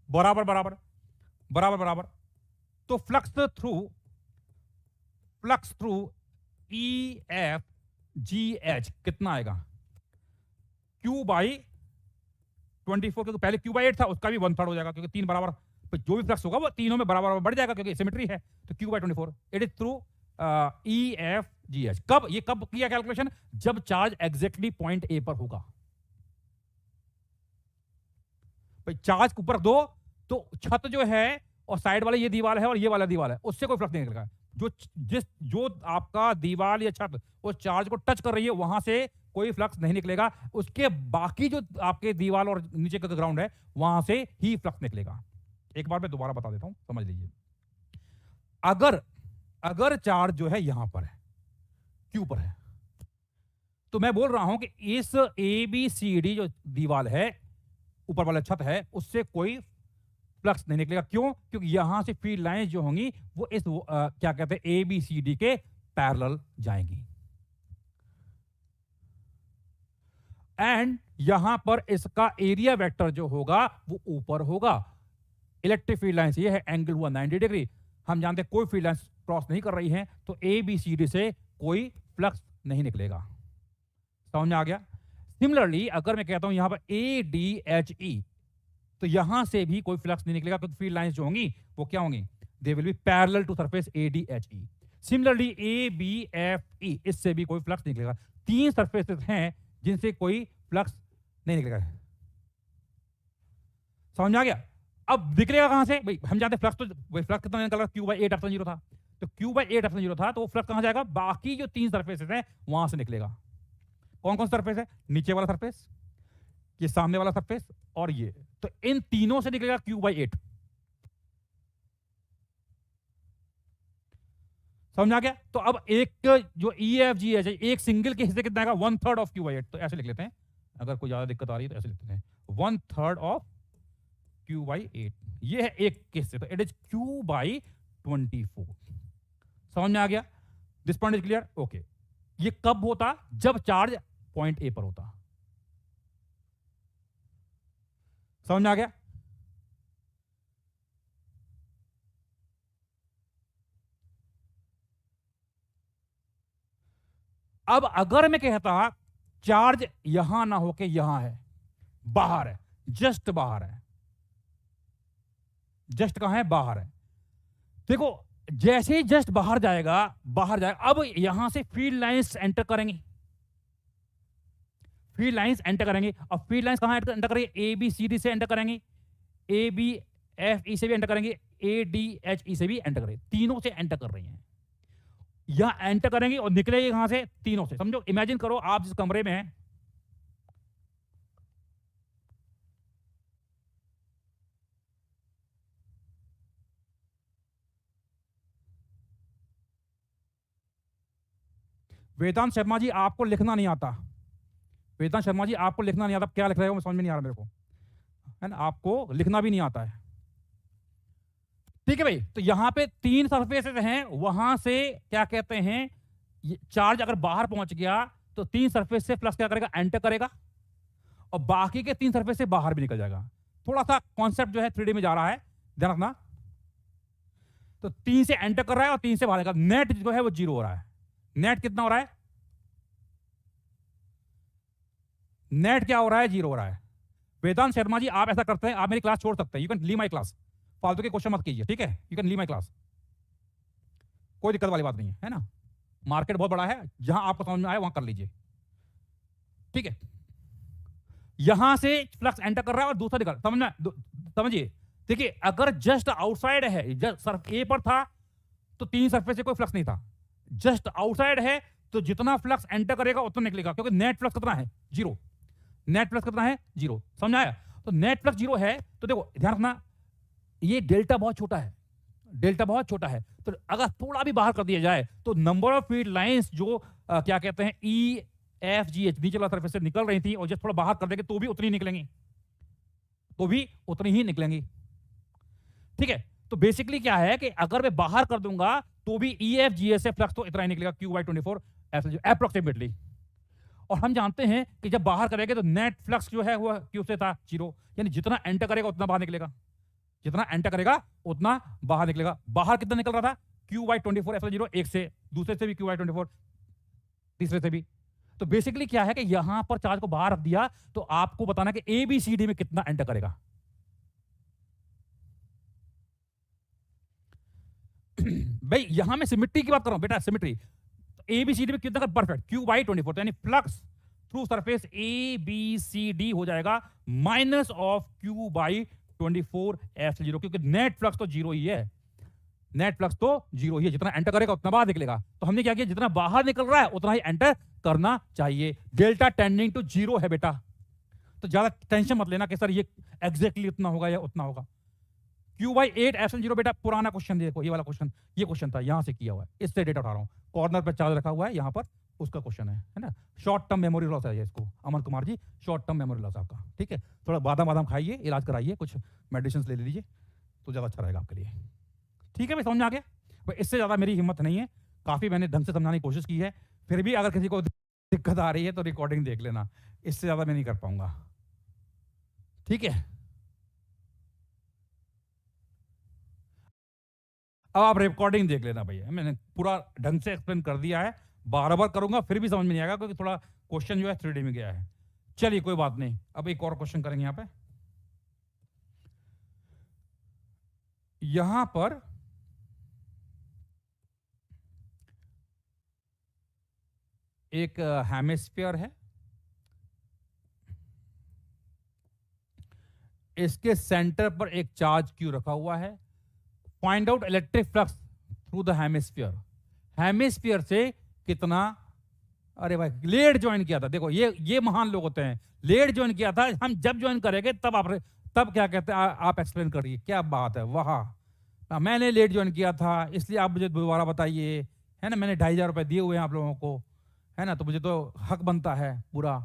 बराबर बराबर बराबर बराबर। तो flux through E F G H कितना आएगा? क्यू बाई 24, क्योंकि पहले क्यू बाई 8 था, उसका भी 1/3 हो जाएगा, क्योंकि तीन बराबर, तो जो भी फ्लक्स होगा वो तीनों में बराबर बढ़ जाएगा, क्योंकि सिमेट्री है। तो Q by 24 it is through E F G H. कब किया कैलकुलेशन? जब चार्ज एग्जैक्टली पॉइंट ए पर होगा। चार्ज ऊपर रख दो तो छत जो है और साइड वाले ये दीवार है और ये वाला दीवार है, उससे कोई फ्लक्स नहीं निकलेगा। जो आपका दीवार या छत उस चार्ज को टच कर रही है वहां से कोई फ्लक्स नहीं निकलेगा। उसके बाकी जो आपके दीवार और नीचे का ग्राउंड है वहां से ही फ्लक्स निकलेगा। एक बार मैं दोबारा बता देता हूं, समझ लीजिए। अगर चार्ज जो है यहां पर है, क्यू पर है, तो मैं बोल रहा हूं कि इस ए बी सी डी जो दीवार है ऊपर वाला छत है उससे कोई फ्लक्स नहीं निकलेगा। क्यों? क्योंकि यहां से फील्ड लाइंस जो होंगी वो इस क्या कहते हैं ए बी सी डी के पैरेलल जाएंगी। एंड यहां पर इसका एरिया वेक्टर जो होगा वो ऊपर होगा। इलेक्ट्रिक फील्ड लाइंस ये है, एंगल हुआ 90 डिग्री। हम जानते हैं कोई फील्ड लाइंस क्रॉस नहीं कर रही है, तो ए बी सी डी से कोई फ्लक्स नहीं निकलेगा। समझ में आ गया? सिमिलरली अगर मैं कहता हूं यहां पर ए डी एच ई, तो यहां से भी कोई फ्लक्स नहीं निकलेगा, तो फील्ड लाइंस जो होंगी वो क्या होंगी? They will be parallel to surface A D H E. Similarly A B F E, इससे भी कोई फ्लक्स नहीं निकलेगा। तीन सरफेसेस हैं जिनसे कोई फ्लक्स नहीं निकलेगा। समझ में आ गया? अब निकलेगा कहां से भाई? हम जानते हैं फ्लक्स, तो फ्लक्स कितना निकल रहा? Q/8ε0 था, तो Q/8ε0 था, तो वो फ्लक्स कहां जाएगा? बाकी जो तीन सरफेसेस हैं वहां से निकलेगा। कौन कौन सा सरफेस है? नीचे वाला सरफेस, ये सामने वाला सरफेस, और ये। तो इन तीनों से निकलेगा Q/8। समझ आ गया? तो अब एक जो EFGH है, एक सिंगल के हिस्से कितना आएगा? 1/3 ऑफ Q/8। तो ऐसे लिख लेते हैं, अगर कोई ज्यादा दिक्कत आ रही है तो ऐसे लिख लेते हैं 1/3 ऑफ Q/8। ये है एक के हिस्से, तो इट इज Q/24। समझ में आ गया? This point is clear? Okay. ये कब होता? जब चार्ज पॉइंट ए पर होता। समझ में आ गया? अब अगर मैं कहता चार्ज यहां ना होके यहां है, बाहर है, जस्ट बाहर है, जस्ट कहां है? बाहर है। देखो जैसे ही जस्ट बाहर जाएगा, अब यहां से फील्ड लाइंस एंटर करेंगी, फील्ड लाइंस एंटर करेंगी। अब फील्ड लाइंस कहां एंटर करेंगे? ए बी सी डी से एंटर करेंगी, ए बी एफ ई से भी एंटर करेंगे, ए डी एच ई से भी एंटर करेंगे। तीनों से एंटर कर रही हैं, यहां एंटर करेंगे और निकलेगी कहां से? तीनों से। समझो, इमेजिन करो आप जिस कमरे में हैं, वेदांत शर्मा जी आपको लिखना नहीं आता, वेदांत शर्मा जी आपको लिखना नहीं आता, क्या लिख रहे हो मैं समझ में नहीं आ रहा मेरे को, है ना? आपको लिखना भी नहीं आता है, ठीक है भाई? तो यहां पे तीन सरफेसेस हैं, वहां से क्या कहते हैं, चार्ज अगर बाहर पहुंच गया तो तीन सरफेस से फ्लक्स क्या करेगा? एंटर करेगा, और बाकी के तीन सरफेस से बाहर भी निकल जाएगा। थोड़ा सा कॉन्सेप्ट जो है 3D में जा रहा है, ध्यान रखना। तो तीन से एंटर कर रहा है और तीन से बाहर निकल, नेट जो है वो 0 हो रहा है। नेट कितना हो रहा है? नेट क्या हो रहा है? 0 हो रहा है। वेदांत शर्मा जी आप ऐसा करते हैं, आप मेरी क्लास छोड़ सकते हैं, you can leave my class, फालतू के क्वेश्चन मत कीजिए, ठीक है? You can leave my class, कोई दिक्कत वाली बात नहीं है ना? मार्केट बहुत बड़ा है, जहां आपको समझ में आए वहां कर लीजिए, ठीक है? यहां से फ्लक्स एंटर कर रहा है और दूसरा निकल, समझिए। देखिए अगर जस्ट आउटसाइड है, जस्ट सरफ ए पर था तो तीन सरफेस से कोई फ्लक्स नहीं था, जस्ट आउटसाइड है तो जितना फ्लक्स एंटर करेगा उतना निकलेगा, क्योंकि नेट फ्लक्स कितना है? 0। नेट फ्लक्स कितना है? 0। समझ आया? तो नेट फ्लक्स 0 है, तो देखो ध्यान रखना, ये डेल्टा बहुत छोटा है, डेल्टा बहुत छोटा है, तो अगर थोड़ा भी बाहर कर दिया जाए तो नंबर ऑफ फील्ड लाइंस जो क्या कहते हैं ई एफ जी एच, नीचे वाला सरफेस से निकल रही थी, और जब थोड़ा बाहर कर देंगे तो भी उतनी निकलेंगी, तो भी उतनी ही निकलेंगी, ठीक है? तो बेसिकली क्या है कि अगर मैं बाहर कर दूंगा तो भी ई एफ जी एच से फ्लक्स तो इतना ही निकलेगा, Q/24 अप्रोक्सीमेटली। और हम जानते हैं कि जब बाहर करेंगे तो नेट फ्लक्स जो है वो Q से था 0, यानी जितना एंटर करेगा उतना बाहर निकलेगा, जितना एंटर करेगा उतना बाहर निकलेगा। बाहर कितना निकल रहा था? Q/24 एक से, दूसरे से भी Q/24, तीसरे से भी। तो बेसिकली क्या है कि यहां पर चार्ज को बाहर रख दिया, तो आपको बताना कि ए बी सी डी में कितना एंटर करेगा। भाई यहां मैं सिमेट्री की बात कर रहा हूं बेटा, सिमेट्री। ए बी सी डी में कितना कर? परफेक्ट, Q/24, तो यानी flux through surface A B C D हो जाएगा माइनस ऑफ Q/24 क्योंकि नेट फ्लक्स तो 0 ही है, नेट फ्लक्स तो 0 ही है, जितना एंटर करेगा उतना बाहर निकलेगा। तो हमने क्या किया, जितना बाहर निकल रहा है उतना ही एंटर करना चाहिए। डेल्टा टेंडिंग टू 0 है बेटा, तो ज्यादा टेंशन मत लेना कि सर ये एग्जैक्टली उतना होगा या उतना होगा। Q/8ε0 बेटा पुराना क्वेश्चन देखो, ये वाला क्वेश्चन, ये क्वेश्चन था, यहां से किया हुआ है, इससे डेटा उठा रहा हूं, कॉर्नर पे चार्ज रखा हुआ है यहां पर, उसका क्वेश्चन है ना? शॉर्ट टर्म मेमोरी लॉस है ये, इसको Aman Kumar ji, short term memory loss आपका। ठीक है, थोड़ा बादाम बादाम खाइए, इलाज कराइए, कुछ मेडिसिन ले लीजिए तो ज़्यादा अच्छा रहेगा आपके लिए। ठीक है भाई, समझ में आ गया भाई? इससे ज़्यादा मेरी हिम्मत नहीं है, काफ़ी मैंने ढंग से समझाने की कोशिश की है। फिर भी अगर किसी को दिक्कत आ रही है तो रिकॉर्डिंग देख लेना, इससे ज़्यादा मैं नहीं कर पाऊंगा। ठीक है, अब आप रिकॉर्डिंग देख लेना भैया, मैंने पूरा ढंग से एक्सप्लेन कर दिया है। बार बार करूंगा फिर भी समझ में नहीं आएगा, क्योंकि थोड़ा क्वेश्चन जो है 3D में गया है। चलिए कोई बात नहीं, अब एक और क्वेश्चन करेंगे यहां पे। यहां पर एक हेमिस्फीयर है, इसके सेंटर पर एक चार्ज क्यू रखा हुआ है। Find out electric flux through the hemisphere. Hemisphere से कितना, अरे भाई लेट ज्वाइन किया था, देखो ये महान लोग होते हैं, लेट ज्वाइन किया था, हम जब ज्वाइन करेंगे तब क्या कहते हैं, आप एक्सप्लेन करिए, क्या बात है, वाह, मैंने लेट ज्वाइन किया था इसलिए आप मुझे दोबारा बताइए, है ना, मैंने 2,500 रुपए दिए हुए हैं आप लोगों को, है ना, तो मुझे तो हक बनता है पूरा।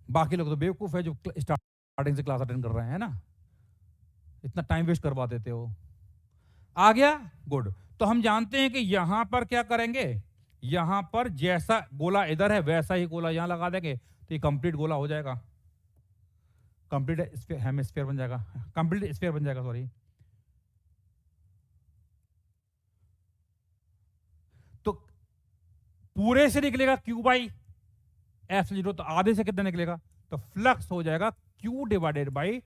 बाकी लोग तो बेवकूफ है जो स्टार्टिंग से क्लास अटेंड कर रहे हैं, है ना, इतना टाइम वेस्ट करवा देते हो। आ गया, गुड। तो हम जानते हैं कि यहां पर क्या करेंगे, यहां पर जैसा गोला इधर है वैसा ही गोला यहां लगा देंगे तो ये कंप्लीट गोला हो जाएगा, कंप्लीट हेमिस्फीयर बन जाएगा, कंप्लीट स्फीयर बन जाएगा, सॉरी। तो पूरे से निकलेगा क्यू बाई एफ जीरो, तो आधे से कितना निकलेगा, तो फ्लक्स हो जाएगा क्यू डिवाइडेड बाई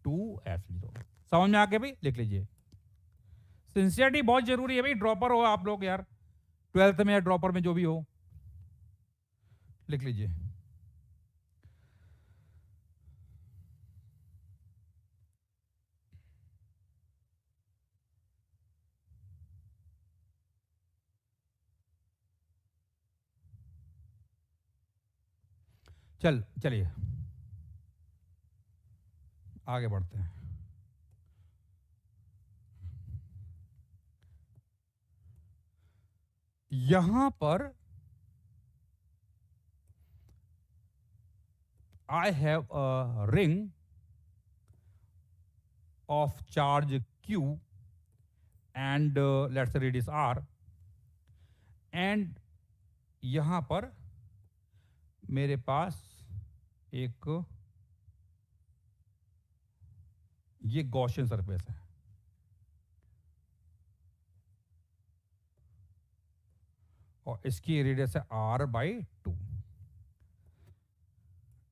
2f0। समझ में आ गया भाई, लिख लीजिए। सिंसियरिटी बहुत जरूरी है भाई, ड्रॉपर हो आप लोग यार, 12th में या ड्रॉपर में जो भी हो, लिख लीजिए। चलिए आगे बढ़ते हैं। यहां पर I have a ring of charge Q and let's say radius R, and यहां पर मेरे पास एक ये गॉसियन सरफेस है, और इसकी रेडियस है R/2,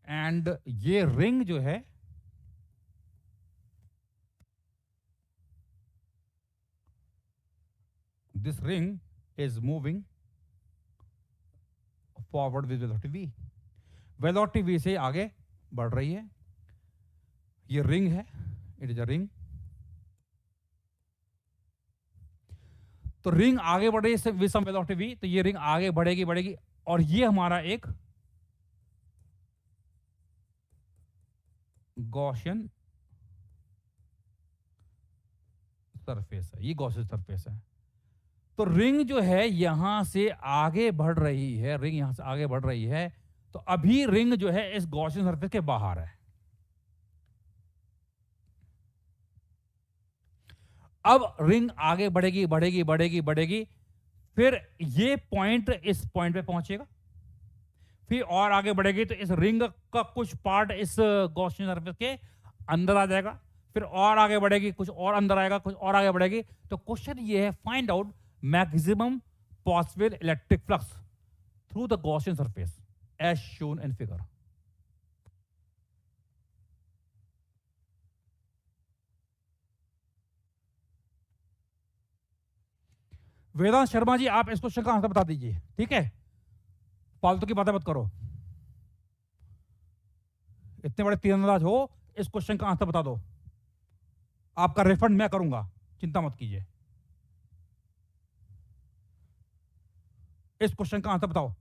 एंड ये रिंग जो है this ring is moving forward with velocity v, velocity v से आगे बढ़ रही है। ये रिंग है, इट इज अ रिंग, तो रिंग आगे बढ़ रही है विद सम वेलोसिटी v, तो ये रिंग आगे बढ़ेगी बढ़ेगी, और ये हमारा एक गॉसियन सरफेस है, ये गॉसियन सरफेस है। तो रिंग जो है यहां से आगे बढ़ रही है, रिंग यहां से आगे बढ़ रही है, तो अभी रिंग जो है इस गॉसियन सरफेस के बाहर है। अब रिंग आगे बढ़ेगी बढ़ेगी बढ़ेगी बढ़ेगी, फिर ये पॉइंट इस पॉइंट पे पहुंचेगा, फिर और आगे बढ़ेगी तो इस रिंग का कुछ पार्ट इस गॉसियन सरफेस के अंदर आ जाएगा, फिर और आगे बढ़ेगी, कुछ और अंदर आएगा, कुछ और आगे बढ़ेगी। तो क्वेश्चन ये है, find out maximum possible electric flux through the Gaussian surface as shown in figure. Vedant Sharma ji, आप इस क्वेश्चन का आंसर बता दीजिए, ठीक है, फालतू की बातें मत करो, इतने बड़े तीरंदाज हो, इस क्वेश्चन का आंसर बता दो, आपका रिफंड मैं करूंगा, चिंता मत कीजिए। इस क्वेश्चन का आंसर बताओ।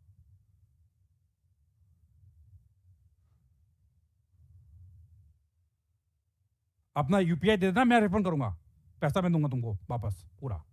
अपना यूपीआई दे देना, मैं रिफंड करूंगा, पैसा मैं दूंगा तुमको वापस पूरा।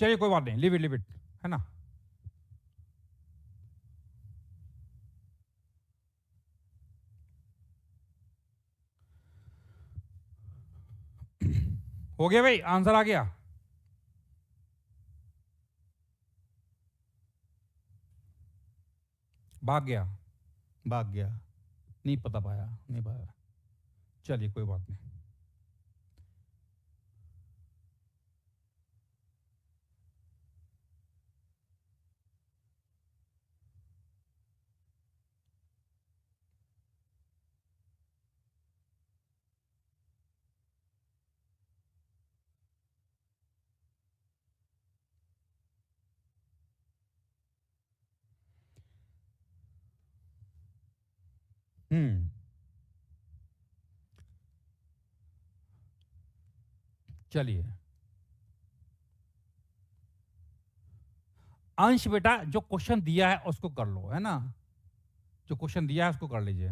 चलिए कोई बात नहीं, लिव इट, है ना। हो गया भाई, आंसर आ गया। भाग गया, भाग गया, नहीं पता पाया, नहीं पाया। चलिए कोई बात नहीं। चलिए अंश बेटा, जो क्वेश्चन दिया है उसको कर लो, है ना। जो क्वेश्चन दिया है उसको कर लीजिए।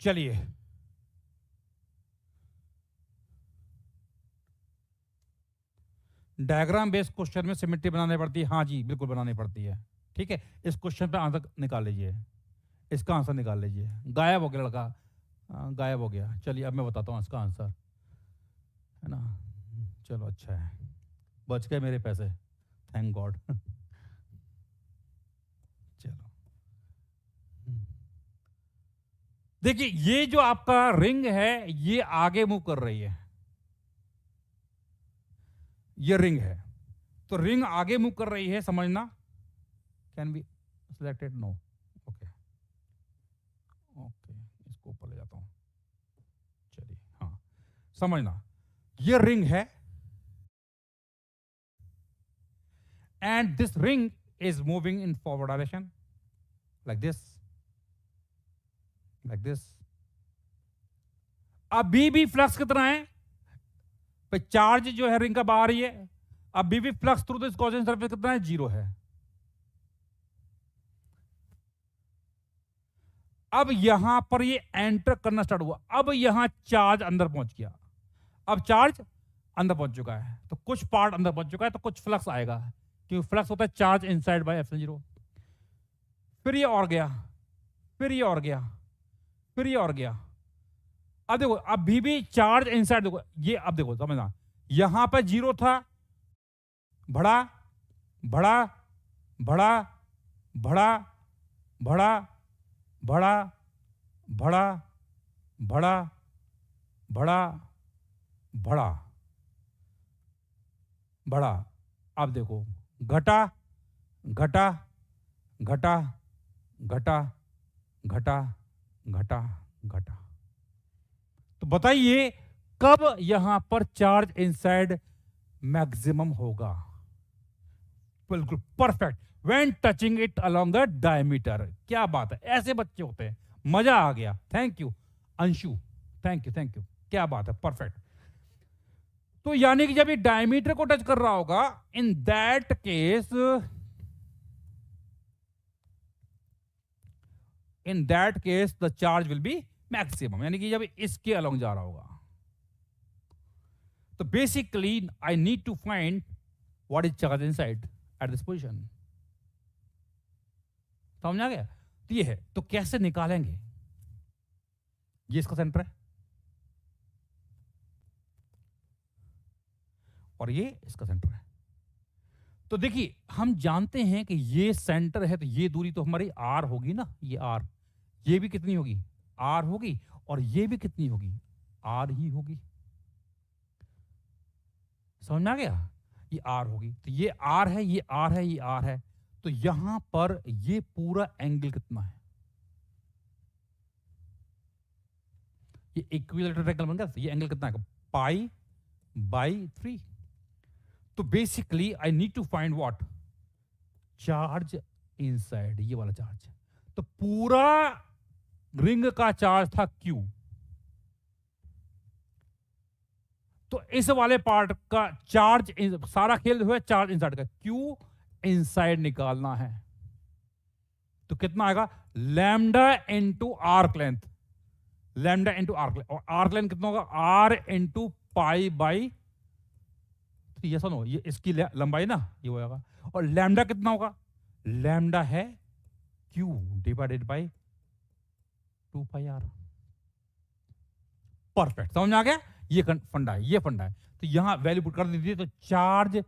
चलिए डायग्राम बेस्ड क्वेश्चन में सिमेट्री बनानी पड़ती है, हाँ जी बिल्कुल बनानी पड़ती है। ठीक है, इस क्वेश्चन पे आंसर निकाल लीजिए, इसका आंसर निकाल लीजिए। गायब हो गया लड़का, गायब हो गया। चलिए अब मैं बताता हूँ इसका आंसर, है ना। चलो अच्छा है, बच गए मेरे पैसे, थैंक गॉड। चलो देखिए, ये जो आपका रिंग है ये आगे मूव कर रही है, ये रिंग है, तो रिंग आगे मूव कर रही है, समझना। Can be selected, no, okay okay, इसको ऊपर ले जाता हूं। चलिए हाँ, समझना, ये रिंग है and this ring is moving in forward direction like this, like this. अभी भी फ्लक्स कितना है, पे चार्ज जो है रिंग का बाहर ही है, अभी भी flux through this Gaussian surface कितना है, 0 है। अब यहां पर ये एंटर करना स्टार्ट हुआ, अब यहां चार्ज अंदर पहुंच गया, अब चार्ज अंदर पहुंच चुका है, तो कुछ पार्ट अंदर पहुंच चुका है, तो कुछ फ्लक्स आएगा, क्योंकि फ्लक्स होता है चार्ज इनसाइड बाय एप्सिलॉन 0। फिर ये और गया, फिर ये और गया, फिर ये और गया। अब देखो अभी भी चार्ज इनसाइड, देखो ये, अब देखो समझना, यहां पर 0 था, बढ़ा बढ़ा बढ़ा बढ़ा बढ़ा बढ़ा बढ़ा बढ़ा बढ़ा बढ़ा बढ़ा। अब देखो घटा घटा घटा घटा घटा घटा घटा। तो बताइए कब यहां पर चार्ज इनसाइड मैक्सिमम होगा। बिल्कुल perfect, when touching it along the diameter. क्या बात है, ऐसे बच्चे होते हैं, मजा आ गया। Thank you Anshu, thank you thank you, क्या बात है, परफेक्ट। तो यानी कि जब ये डायमीटर को टच कर रहा होगा, in that case, in that case the charge will be maximum, यानी कि जब इसके अलोंग जा रहा होगा। तो basically I need to find what is charge inside at this position. समझ आ गया। तो ये है, तो कैसे निकालेंगे, ये इसका सेंटर है और ये इसका सेंटर है। तो देखिए हम जानते हैं कि ये सेंटर है, तो ये दूरी तो हमारी आर होगी ना, ये आर, ये भी कितनी होगी, आर होगी, और ये भी कितनी होगी, आर ही होगी। समझ में आ गया, ये आर होगी, तो ये आर है, ये आर है, ये आर है, तो यहां पर ये पूरा एंगल कितना है, ये इक्विलेटरल एंगल बन गया, तो ये एंगल कितना है, पाई बाई 3। तो basically I need to find what, charge inside, ये वाला चार्ज। तो पूरा रिंग का चार्ज था Q, तो इस वाले पार्ट का चार्ज, सारा खेल हुआ चार्ज इनसाइड का, Q इनसाइड निकालना है। तो कितना आएगा, lambda into arc length, lambda into arc length, और आर्क लेंथ कितना होगा, आर इंटू पाई बाई 3, ये सुनो, ये इसकी लंबाई ना, ये होगा। और लैम्डा कितना होगा, लैम्डा है Q divided by 2 pi R. Perfect, समझ में आ गया, ये फंडा है, ये फंडा है। तो यहां वैल्यू पुट कर दीजिए, तो चार्ज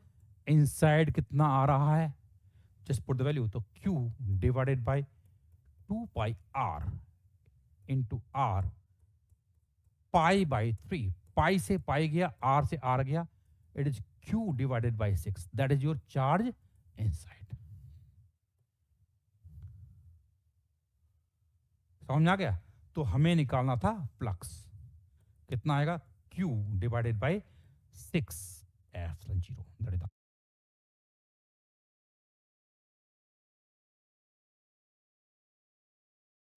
इनसाइड कितना आ रहा है, जस्ट पुट द वैल्यू, तो Q divided by 2 pi R into R, pi by 3, pi से पाई गया, आर से आर गया, it is Q divided by 6, that is your charge inside. समझ में आ गया। तो हमें निकालना था फ्लक्स, कितना आएगा, Q divided by 6 epsilon 0, that is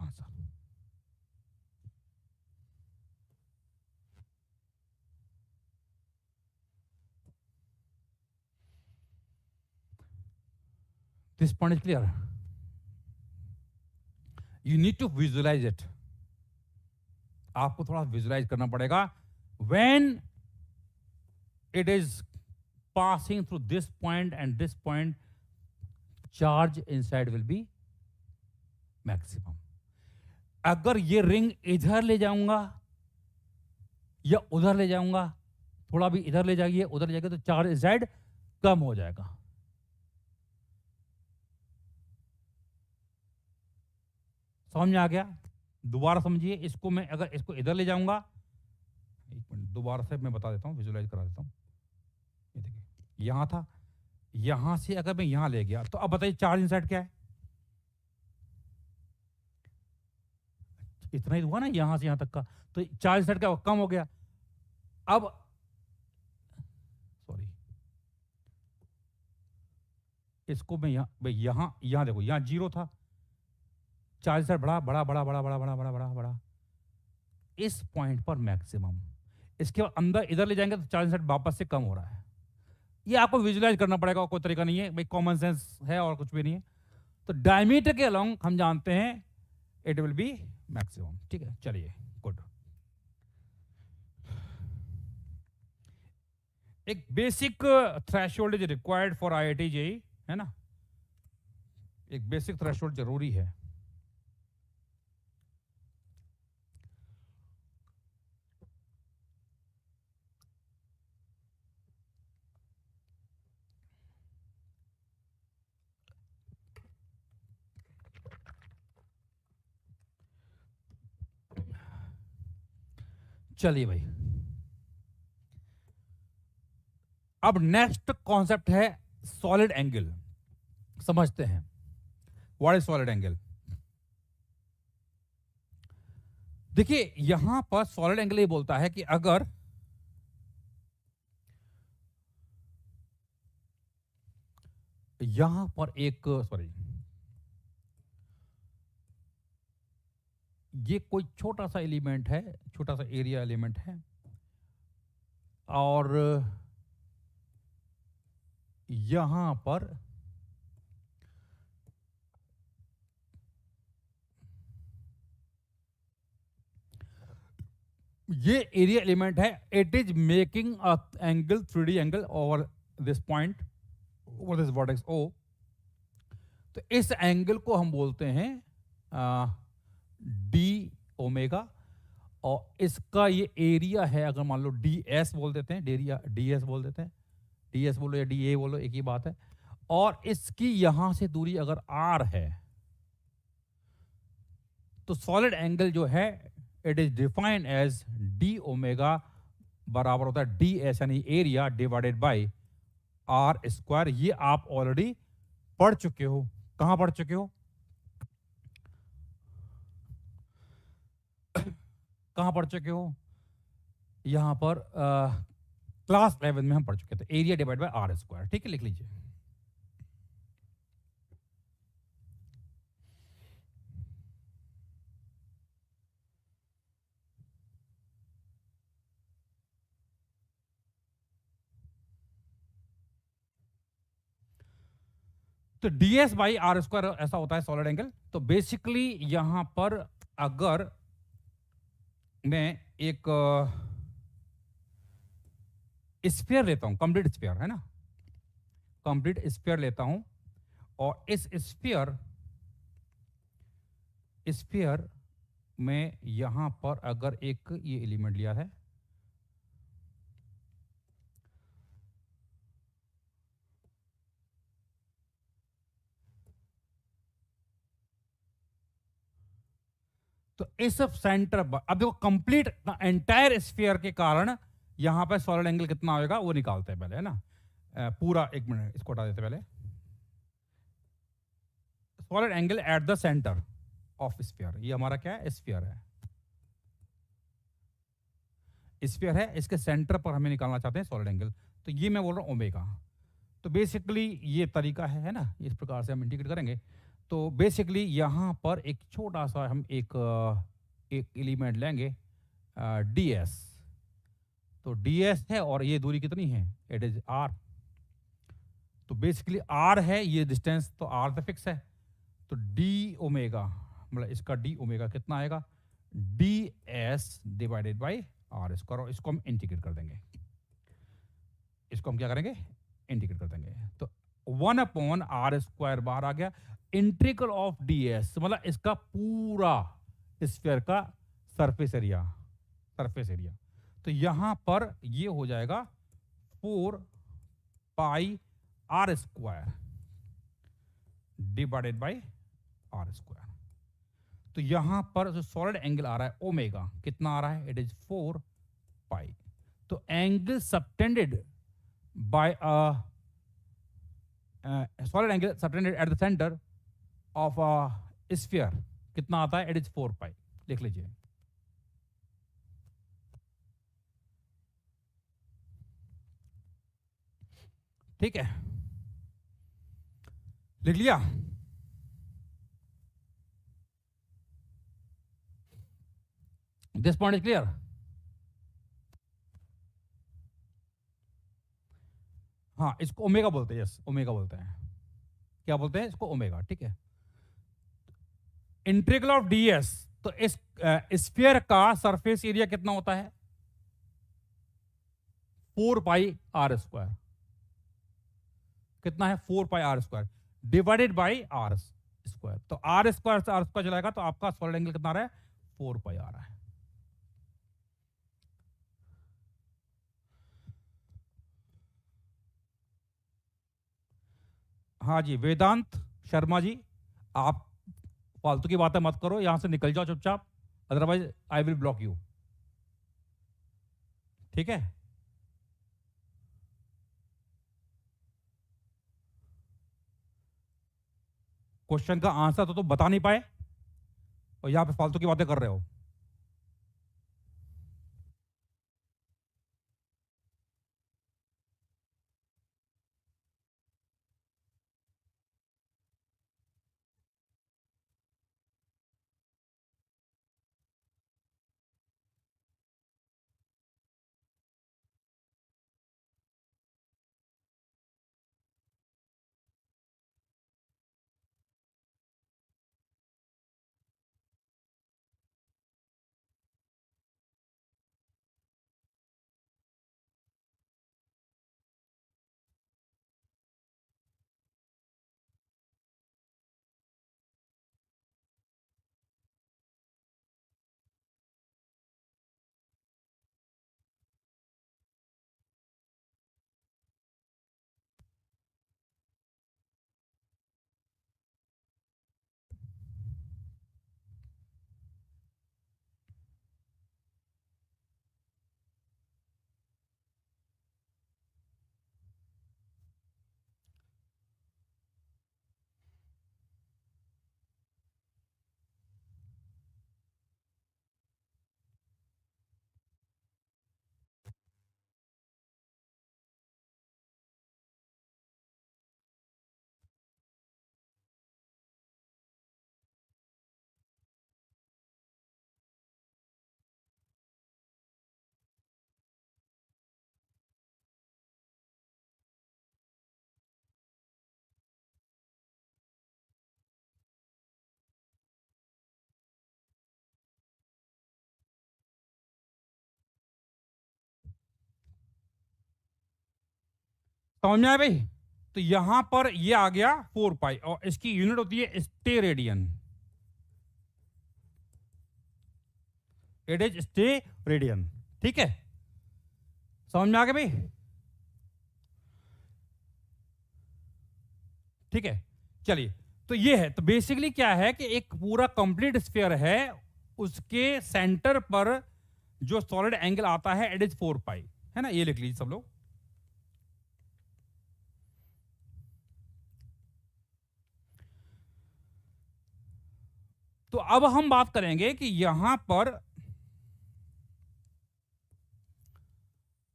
answer. This point is clear, you need to visualize it, आपको थोड़ा विजुअलाइज करना पड़ेगा। When it is passing through this point and this point, charge inside will be maximum. अगर ये रिंग इधर ले जाऊंगा या उधर ले जाऊंगा, थोड़ा भी इधर ले जाइए उधर ले जाइए, तो चार्ज इनसाइड कम हो जाएगा। समझ में आ गया, दोबारा समझिए इसको, मैं अगर इसको इधर ले जाऊंगा, एक मिनट दोबारा से मैं बता देता हूं, विजुअलाइज करा देता हूं। ये देखिए यहां था, यहां से अगर मैं यहां ले गया, तो अब बताइए चार्ज इनसाइड क्या है, इतना ही हुआ ना यहां से यहां तक का, तो चार्ज इनसाइड क्या कम हो गया। अब सॉरी, इसको मैं यहां यहां यहां देखो, यहां 0 था, चार्ज इनसाइड बढ़ा बढ़ा बढ़ा बढ़ा बढ़ा बढ़ा बढ़ा बढ़ा बढ़ा, इस पॉइंट पर मैक्सिमम, इसके बाद अंदर इधर ले जाएंगे तो चार्ज इनसाइड वापस से कम हो रहा है। ये आपको विजुअलाइज करना पड़ेगा, कोई तरीका नहीं है भाई, कॉमन सेंस है और कुछ भी नहीं है। तो डायमीटर के अलोंग हम जानते हैं इट विल बी मैक्सिमम, ठीक है, चलिए गुड। एक basic threshold is required for IIT JEE, है ना, एक बेसिक थ्रेशोल्ड जरूरी है। चलिए भाई, अब नेक्स्ट कॉन्सेप्ट है सॉलिड एंगल, समझते हैं व्हाट इज सॉलिड एंगल। देखिए यहां पर सॉलिड एंगल ये बोलता है कि अगर यहां पर एक, सॉरी, ये कोई छोटा सा एलिमेंट है, छोटा सा एरिया एलिमेंट है, और यहां पर ये एरिया एलिमेंट है, it is making a angle 3D angle over this point, over this vertex O। तो इस एंगल को हम बोलते हैं डी ओमेगा, और इसका ये एरिया है, अगर मान लो DS बोल देते हैं, एरिया DS बोल देते हैं, DS बोलो या DA बोलो, एक ही बात है। और इसकी यहां से दूरी अगर R है, तो सॉलिड एंगल जो है it is defined as d omega बराबर होता है DS यानी एरिया डिवाइडेड बाय R²। ये आप ऑलरेडी पढ़ चुके हो, कहां पढ़ चुके हो, कहां पढ़ चुके हो, यहां पर क्लास 11 में हम पढ़ चुके थे, एरिया डिवाइड बाय R², ठीक है, लिख लीजिए। तो ds बाई आर स्क्वायर ऐसा होता है सॉलिड एंगल। तो बेसिकली यहां पर अगर मैं एक स्फीयर लेता हूं, कंप्लीट स्फीयर है ना, कंप्लीट स्फीयर लेता हूं, और इस स्फीयर स्फीयर में यहां पर अगर एक ये एलिमेंट लिया है, तो इस सेंटर अब देखो कंप्लीट एंटायर स्फीयर के कारण यहां पर सॉलिड एंगल कितना होगा वो निकालते हैं पहले, है ना। पूरा एक मिनट इसको हटा देते पहले। Solid angle eight the centre of sphere, ये हमारा क्या है, स्फीयर है, स्फीयर है, इसके सेंटर पर हमें निकालना चाहते हैं सॉलिड एंगल। तो ये मैं बोल रहा हूं ओमेगा। तो बेसिकली ये तरीका है ना, इस प्रकार से हम इंटीग्रेट करेंगे। तो बेसिकली यहां पर एक छोटा सा हम एक एलिमेंट लेंगे डी एस। तो डी एस है और ये दूरी कितनी है, इट इज आर। तो बेसिकली आर है ये डिस्टेंस, तो आर तो फिक्स है। तो डी ओमेगा, मतलब इसका डी ओमेगा कितना आएगा, d s divided by R square, और इसको हम इंटीग्रेट कर देंगे। इसको हम क्या करेंगे, इंटीग्रेट कर देंगे। तो 1/r² बाहर आ गया। इंटीग्रल ऑफ डी एस मतलब इसका पूरा स्फीयर का सरफेस एरिया, सरफेस एरिया। तो यहां पर ये हो जाएगा 4πr² डिवाइडेड बाई r²। तो यहां पर जो सॉलिड एंगल आ रहा है ओमेगा कितना आ रहा है, इट इज 4π। तो angle subtended by solid angle subtended at the centre of sphere कितना आता है, इट इज 4π। लिख लीजिए, ठीक है, लिख लिया। This point is clear. हाँ, इसको ओमेगा बोलते हैं, यस ओमेगा बोलते हैं। क्या बोलते हैं इसको, ओमेगा, ठीक है। इंटीग्रल ऑफ डीएस, तो इस स्फीयर का सरफेस एरिया कितना होता है, 4πr²। कितना है, 4πr² डिवाइडेड बाई r²। तो r² से r² चलाएगा तो आपका सॉलिड एंगल कितना आ रहा है, 4π आ रहा है। हाँ जी, वेदांत शर्मा जी, आप फालतू की बातें मत करो, यहां से निकल जाओ चुपचाप, otherwise I will block you, ठीक है। क्वेश्चन का आंसर तो तुम बता नहीं पाए और यहां पे फालतू की बातें कर रहे हो। समझ में आया भाई? तो यहां पर ये आ गया 4 पाई और इसकी यूनिट होती है stay radian. It is stay radian. ठीक है, समझ में आ गया भाई? ठीक है, चलिए। तो ये है, तो बेसिकली क्या है कि एक पूरा कंप्लीट स्फीयर है, उसके सेंटर पर जो सॉलिड एंगल आता है इट इज 4 पाई, है ना? ये लिख लीजिए सब लोग। तो अब हम बात करेंगे कि यहां पर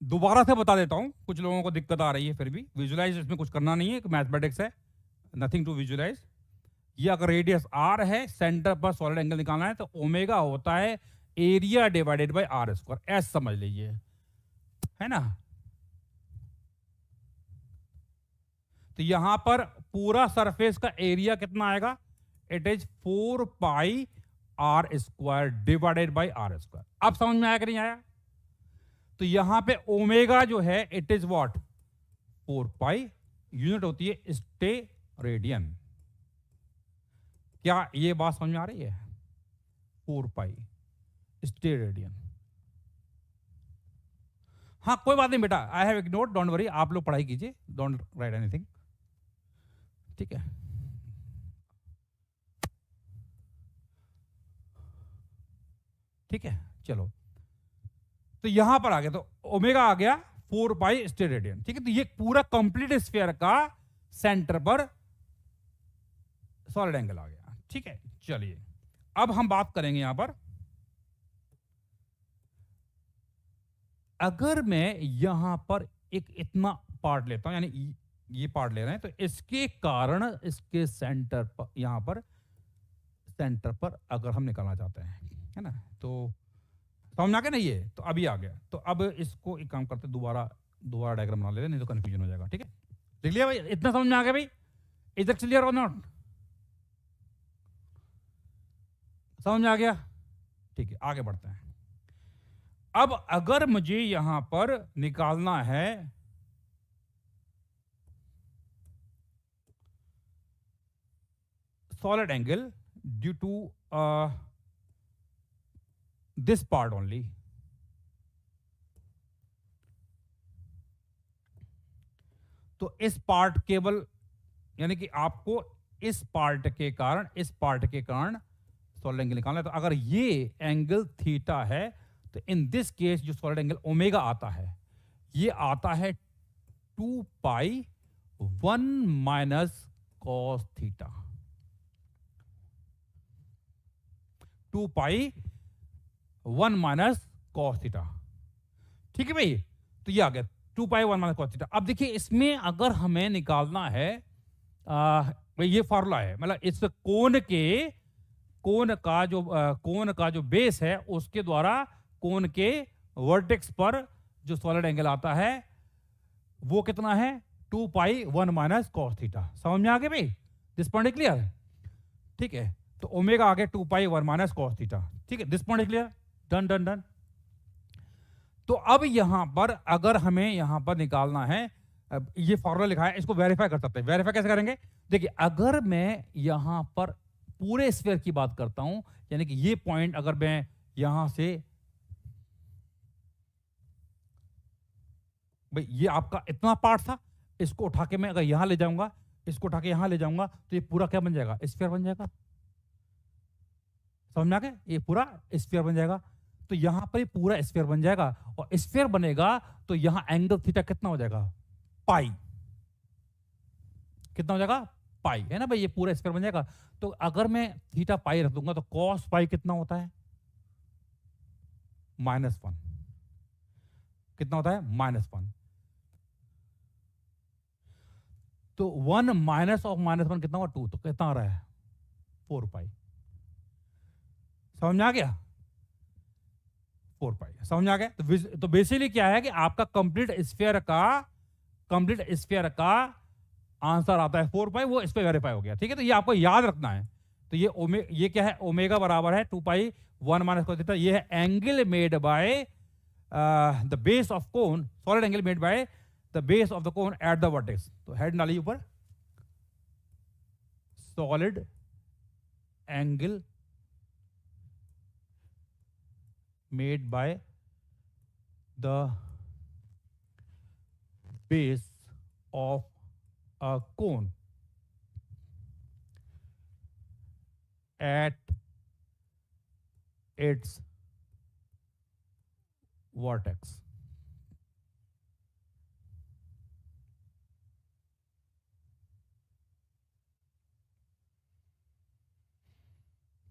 दोबारा से बता देता हूं, कुछ लोगों को दिक्कत आ रही है, फिर भी विजुलाइज इसमें कुछ करना नहीं है, मैथमेटिक्स है, नथिंग टू विजुलाइज। ये अगर रेडियस आर है, सेंटर पर सॉलिड एंगल निकालना है, तो ओमेगा होता है area divided by R square, S समझ लीजिए, है ना? तो यहां पर पूरा सरफेस का एरिया कितना आएगा? It is 4 pi R square divided by R square. अब समझ में आया कि नहीं आया? तो यहां पे ओमेगा जो है it is what? 4 pi, unit होती है स्टे रेडियन। क्या ये बात समझ में आ रही है? 4 पाई स्टे रेडियन। हाँ कोई बात नहीं बेटा, I have ignored, don't worry, आप लोग पढ़ाई कीजिए, डोंट राइट एनीथिंग। ठीक है, ठीक है, चलो। तो यहां पर आ गया, तो ओमेगा आ गया 4 पाई स्टे रेडियन। ठीक है, तो ये पूरा कंप्लीट स्फीयर का सेंटर पर सॉलिड एंगल आ गया। ठीक है, चलिए अब हम बात करेंगे यहां पर, अगर मैं यहां पर एक इतना पार्ट लेता हूं, यानी ये पार्ट ले रहे हैं, तो इसके कारण इसके सेंटर पर, यहां पर सेंटर पर अगर हम निकालना चाहते हैं, है ना, तो समझ में आ गया ना ये? तो अभी आ गया। तो अब इसको एक काम करते, दोबारा डायग्राम बना लेते, नहीं तो कंफ्यूजन हो जाएगा। ठीक है, देख लिया भाई? इतना समझ में आ गया भाई? इज इट क्लियर और नॉट? समझ में आ गया? ठीक है, आगे बढ़ते हैं। अब अगर मुझे यहां पर निकालना है solid angle due to this part only, तो इस पार्ट केवल, यानी कि आपको इस पार्ट के कारण सॉलिड एंगल निकालना है। तो अगर ये एंगल थीटा है, तो इन दिस केस जो सॉलिड एंगल ओमेगा आता है, ये आता है 2 pi 1 minus cos theta. 2 pi 1 minus cos theta. ठीक है भाई? तो ये आ गया 2 पाई 1 माइनस कॉस थीटा। अब देखिए, इसमें अगर हमें निकालना है, भाई ये फॉर्मूला है, मतलब इस कोण का जो बेस है, उसके द्वारा कोण के वर्टेक्स पर जो सॉलिड एंगल आता है वो कितना है? 2 पाई 1 माइनस कॉस थीटा। समझ में आ गया भाई? This point clear? ठीक है, तो ओमेगा आ गया 2 पाई 1 माइनस कॉस थीटा। ठीक है, this point clear? Done done done. तो अब यहां पर अगर हमें यहां पर निकालना है, ये फॉर्मूला लिखा है, इसको वेरीफाई कर सकते हैं। वेरीफाई कैसे करेंगे? देखिए, अगर मैं यहां पर पूरे स्फीयर की बात करता हूं, यानी कि ये पॉइंट अगर मैं यहां से, भाई ये आपका इतना पार्ट था, इसको उठा के मैं अगर यहां ले जाऊंगा, इसको उठा के यहां ले जाऊंगा, तो ये पूरा क्या बन जाएगा? स्फीयर बन जाएगा। समझ में आ गया? ये पूरा स्फीयर बन जाएगा। तो यहां पर ये पूरा स्फीयर बन जाएगा, और स्फीयर बनेगा तो यहां एंगल थीटा कितना हो जाएगा? पाई। कितना हो जाएगा? पाई, है ना भाई? ये पूरा स्फीयर बन जाएगा। तो अगर मैं थीटा पाई रख दूंगा, तो कॉस पाई कितना होता है? -1। कितना होता है? -1। तो 1 माइनस ऑफ -1 कितना हुआ? 2। तो कितना आ रहा है? 4 पाई। समझ में आ गया? 4 पाई समझ में आ गया? तो बेसिकली क्या है कि आपका कंप्लीट स्फीयर का आंसर आता है 4 पाई, वो इस पे वेरीफाई हो गया। ठीक है, तो ये आपको याद रखना है। तो ये क्या है? ओमेगा बराबर है 2 पाई 1 माइनस कॉस थीटा। ये है angle made by the base of cone, solid angle made by the base of the cone at the vertex, तो हेड डालिए ऊपर, solid angle made by the base of a cone at its vertex.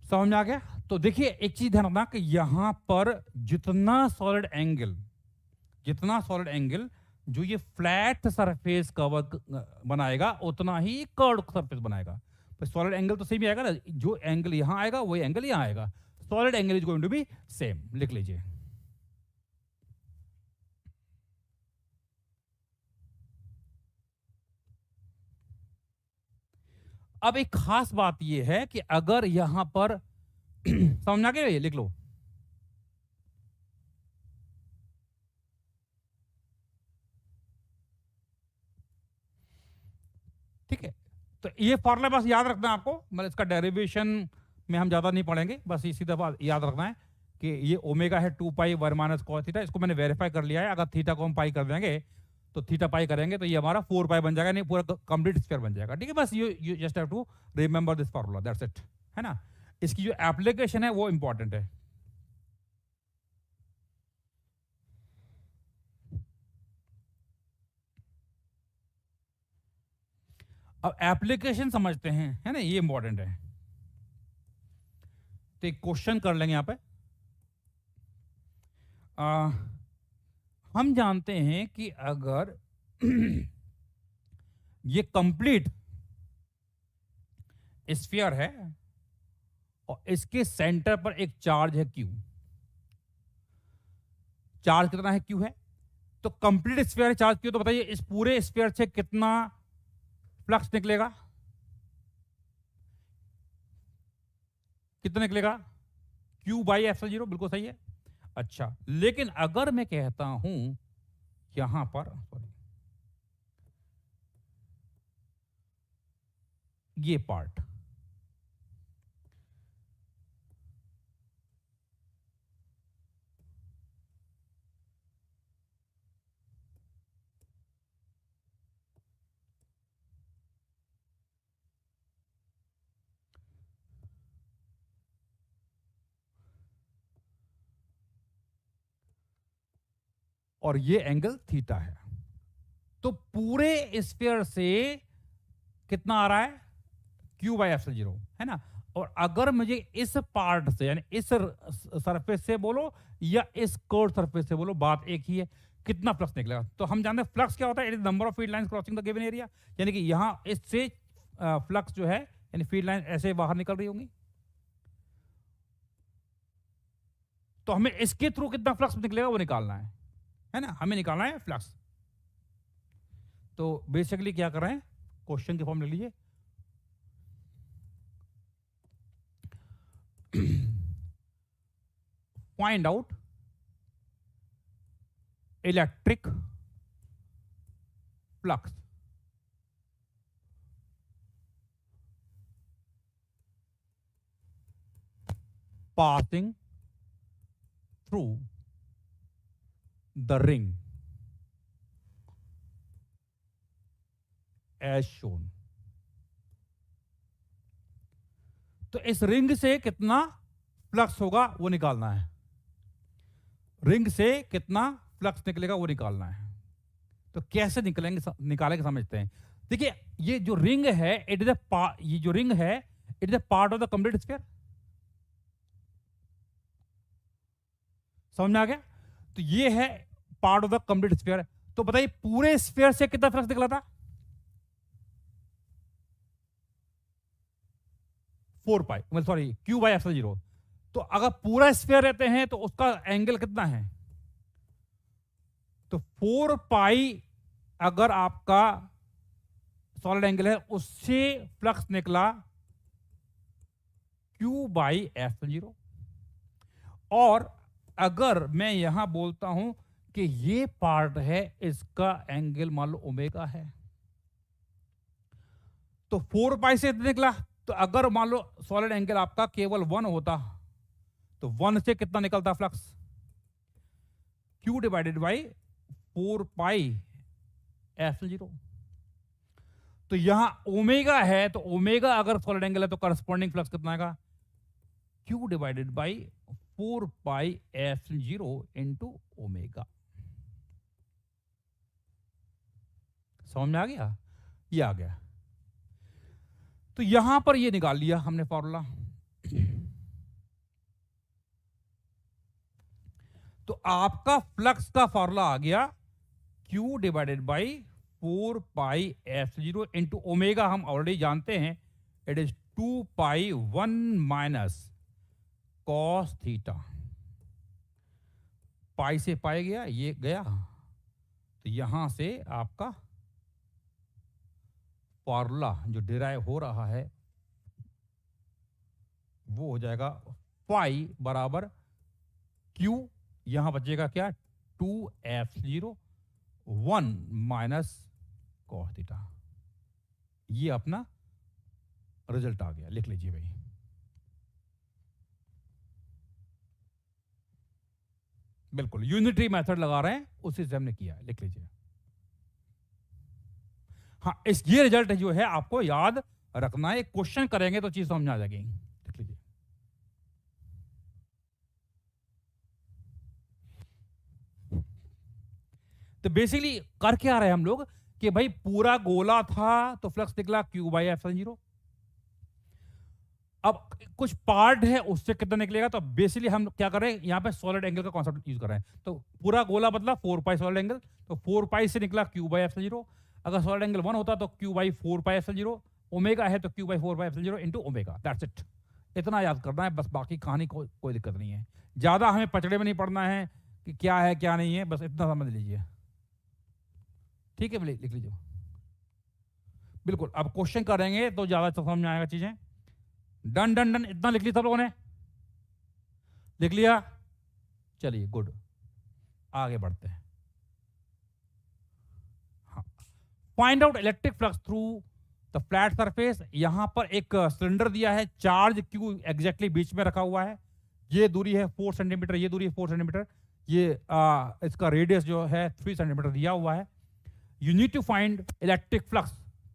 समझ में आ गया? तो देखिए एक चीज ध्यान रखना कि यहां पर जितना सॉलिड एंगल जो ये फ्लैट सरफेस कवर बनाएगा उतना ही कर्व सरफेस बनाएगा। तो सॉलिड एंगल तो सेम ही आएगा ना, जो एंगल यहां आएगा वही एंगल यहां आएगा। Solid angle is going to be same, लिख लीजिए। अब एक खास बात यह है कि अगर यहां पर समझ आ गया, ये लिख लो, ठीक है। तो ये फॉर्मूला बस याद रखना आपको, मतलब इसका डेरिवेशन में हम ज्यादा नहीं पढ़ेंगे, बस इसी दफा याद रखना है कि ये ओमेगा है 2 पाई 1 माइनस कॉस थीटा। इसको मैंने वेरीफाई कर लिया है, अगर थीटा को हम पाई कर देंगे तो थीटा पाई करेंगे तो ये हमारा 4 पाई बन जाएगा, नहीं पूरा कंप्लीट स्फीयर बन जाएगा, ठीक है। बस you just have to remember this formula, that's it, है ना। इसकी जो एप्लीकेशन है वो इंपॉर्टेंट है। अब एप्लीकेशन समझते हैं, है ना, ये इंपॉर्टेंट है। तो एक क्वेश्चन कर लेंगे यहां पे। हम जानते हैं कि अगर ये कंप्लीट स्फीयर है और इसके सेंटर पर एक चार्ज है Q, चार्ज कितना है Q है, तो कंप्लीट स्फीयर है, चार्ज Q, तो बताइए इस पूरे स्फीयर से कितना फ्लक्स निकलेगा, कितना निकलेगा, Q बाई एप्सिलॉन 0, बिल्कुल सही है। अच्छा, लेकिन अगर मैं कहता हूं यहां पर, सॉरी, ये पार्ट, और ये एंगल थीटा है, तो पूरे स्फीयर से कितना आ रहा है, Q बाई एप्सिलॉन 0, है ना। और अगर मुझे इस पार्ट से, यानी इस सरफेस से बोलो या इस कर्व सरफेस से बोलो, बात एक ही है, कितना फ्लक्स निकलेगा। तो हम जानते हैं फ्लक्स क्या होता है, it is number of field lines crossing the given area, यानी कि यहां इससे फ्लक्स जो है, यानी फील्ड लाइन ऐसे बाहर निकल रही होंगी, तो हमें इसके थ्रू कितना फ्लक्स निकलेगा वो निकालना है ना, हमें निकालना है फ्लक्स। तो बेसिकली क्या कर रहे हैं, क्वेश्चन की फॉर्म ले लीजिए, find out electric flux passing through the ring as shown। तो इस रिंग से कितना फ्लक्स होगा वो निकालना है, रिंग से कितना फ्लक्स निकलेगा वो निकालना है। तो कैसे निकालेंगे समझते हैं। देखिए ये जो रिंग है, इट इज ये जो रिंग है it is a part of the complete sphere, समझ में आ गया। तो ये है part of the complete sphere. तो बताइए पूरे स्फीयर से कितना फ्लक्स निकला था, 4 पाई, सॉरी Q बाई एप्सिलॉन 0। तो अगर पूरा स्फीयर रहते हैं तो उसका एंगल कितना है, तो 4 पाई अगर आपका सॉलिड एंगल है उससे फ्लक्स निकला Q बाई एप्सिलॉन 0। और अगर मैं यहां बोलता हूं कि ये पार्ट है, इसका एंगल मान लो ओमेगा है, तो 4 पाई से निकला। तो अगर मान लो सॉलिड एंगल आपका केवल 1 होता तो 1 से कितना निकलता flux? Q divided by 4 pi F 0। तो यहां ओमेगा है, तो ओमेगा अगर सॉलिड एंगल है तो करस्पॉन्डिंग फ्लक्स कितना आएगा? Q divided by 4 pi F 0 into omega. समझ में आ गया? ये आ गया। तो यहां पर ये निकाल लिया हमने फॉर्मूला। तो आपका फ्लक्स का फॉर्मूला आ गया Q divided by 4 pi F 0 into omega. हम ऑलरेडी जानते हैं, it is 2 pi 1 minus cos theta. Pi से पाई गया, ये गया, तो यहां से आपका फॉर्मूला जो डिराइव हो रहा है वो हो जाएगा फाई बराबर Q, यहां बचेगा क्या? 2f0 1 minus cos theta. ये अपना रिजल्ट आ गया, लिख लीजिए भाई। बिल्कुल यूनिटरी मेथड लगा रहे हैं, उसी से हमने किया है, लिख लीजिए। हाँ, ये रिजल्ट जो है आपको याद रखना है, क्वेश्चन करेंगे तो चीज समझ आ जाएगी। लिख लीजिए। तो बेसिकली कर क्या रहे हैं हम लोग कि भाई पूरा गोला था तो फ्लक्स निकला Q बाई एप्सिलॉन 0। अब कुछ पार्ट है उससे कितना निकलेगा, तो बेसिकली हम क्या कर रहे हैं यहां पे सॉलिड एंगल का कॉन्सेप्ट यूज कर रहे हैं। तो पूरा गोला बदला 4 पाई सॉलिड एंगल, तो 4 पाई से निकला Q बाई एप्सिलॉन 0। अगर सॉलिड एंगल 1 होता तो Q by 4 pi epsilon 0। Omega है तो Q by 4 pi epsilon 0 into omega. That's it. इतना याद करना है बस, बाकी कहानी कोई दिक्कत नहीं है। ज्यादा हमें पचड़े में नहीं पड़ना है कि क्या है क्या नहीं है, बस इतना समझ लीजिए। ठीक है, लिख लीजिए। बिल्कुल, अब क्वेश्चन करेंगे तो ज्यादा समझ में आएगा चीजें। डन डन डन, इतना लिख लिया सब लोगों ने? लिख लिया? चलिए गुड, आगे बढ़ते हैं। हाँ, find out electric flux through the flat surface. यहां पर एक सिलेंडर दिया है, चार्ज क्यू एग्जैक्टली बीच में रखा हुआ है। ये दूरी है 4 सेंटीमीटर, ये दूरी है 4 सेंटीमीटर, ये इसका रेडियस जो है 3 सेंटीमीटर दिया हुआ है। You need to find electric flux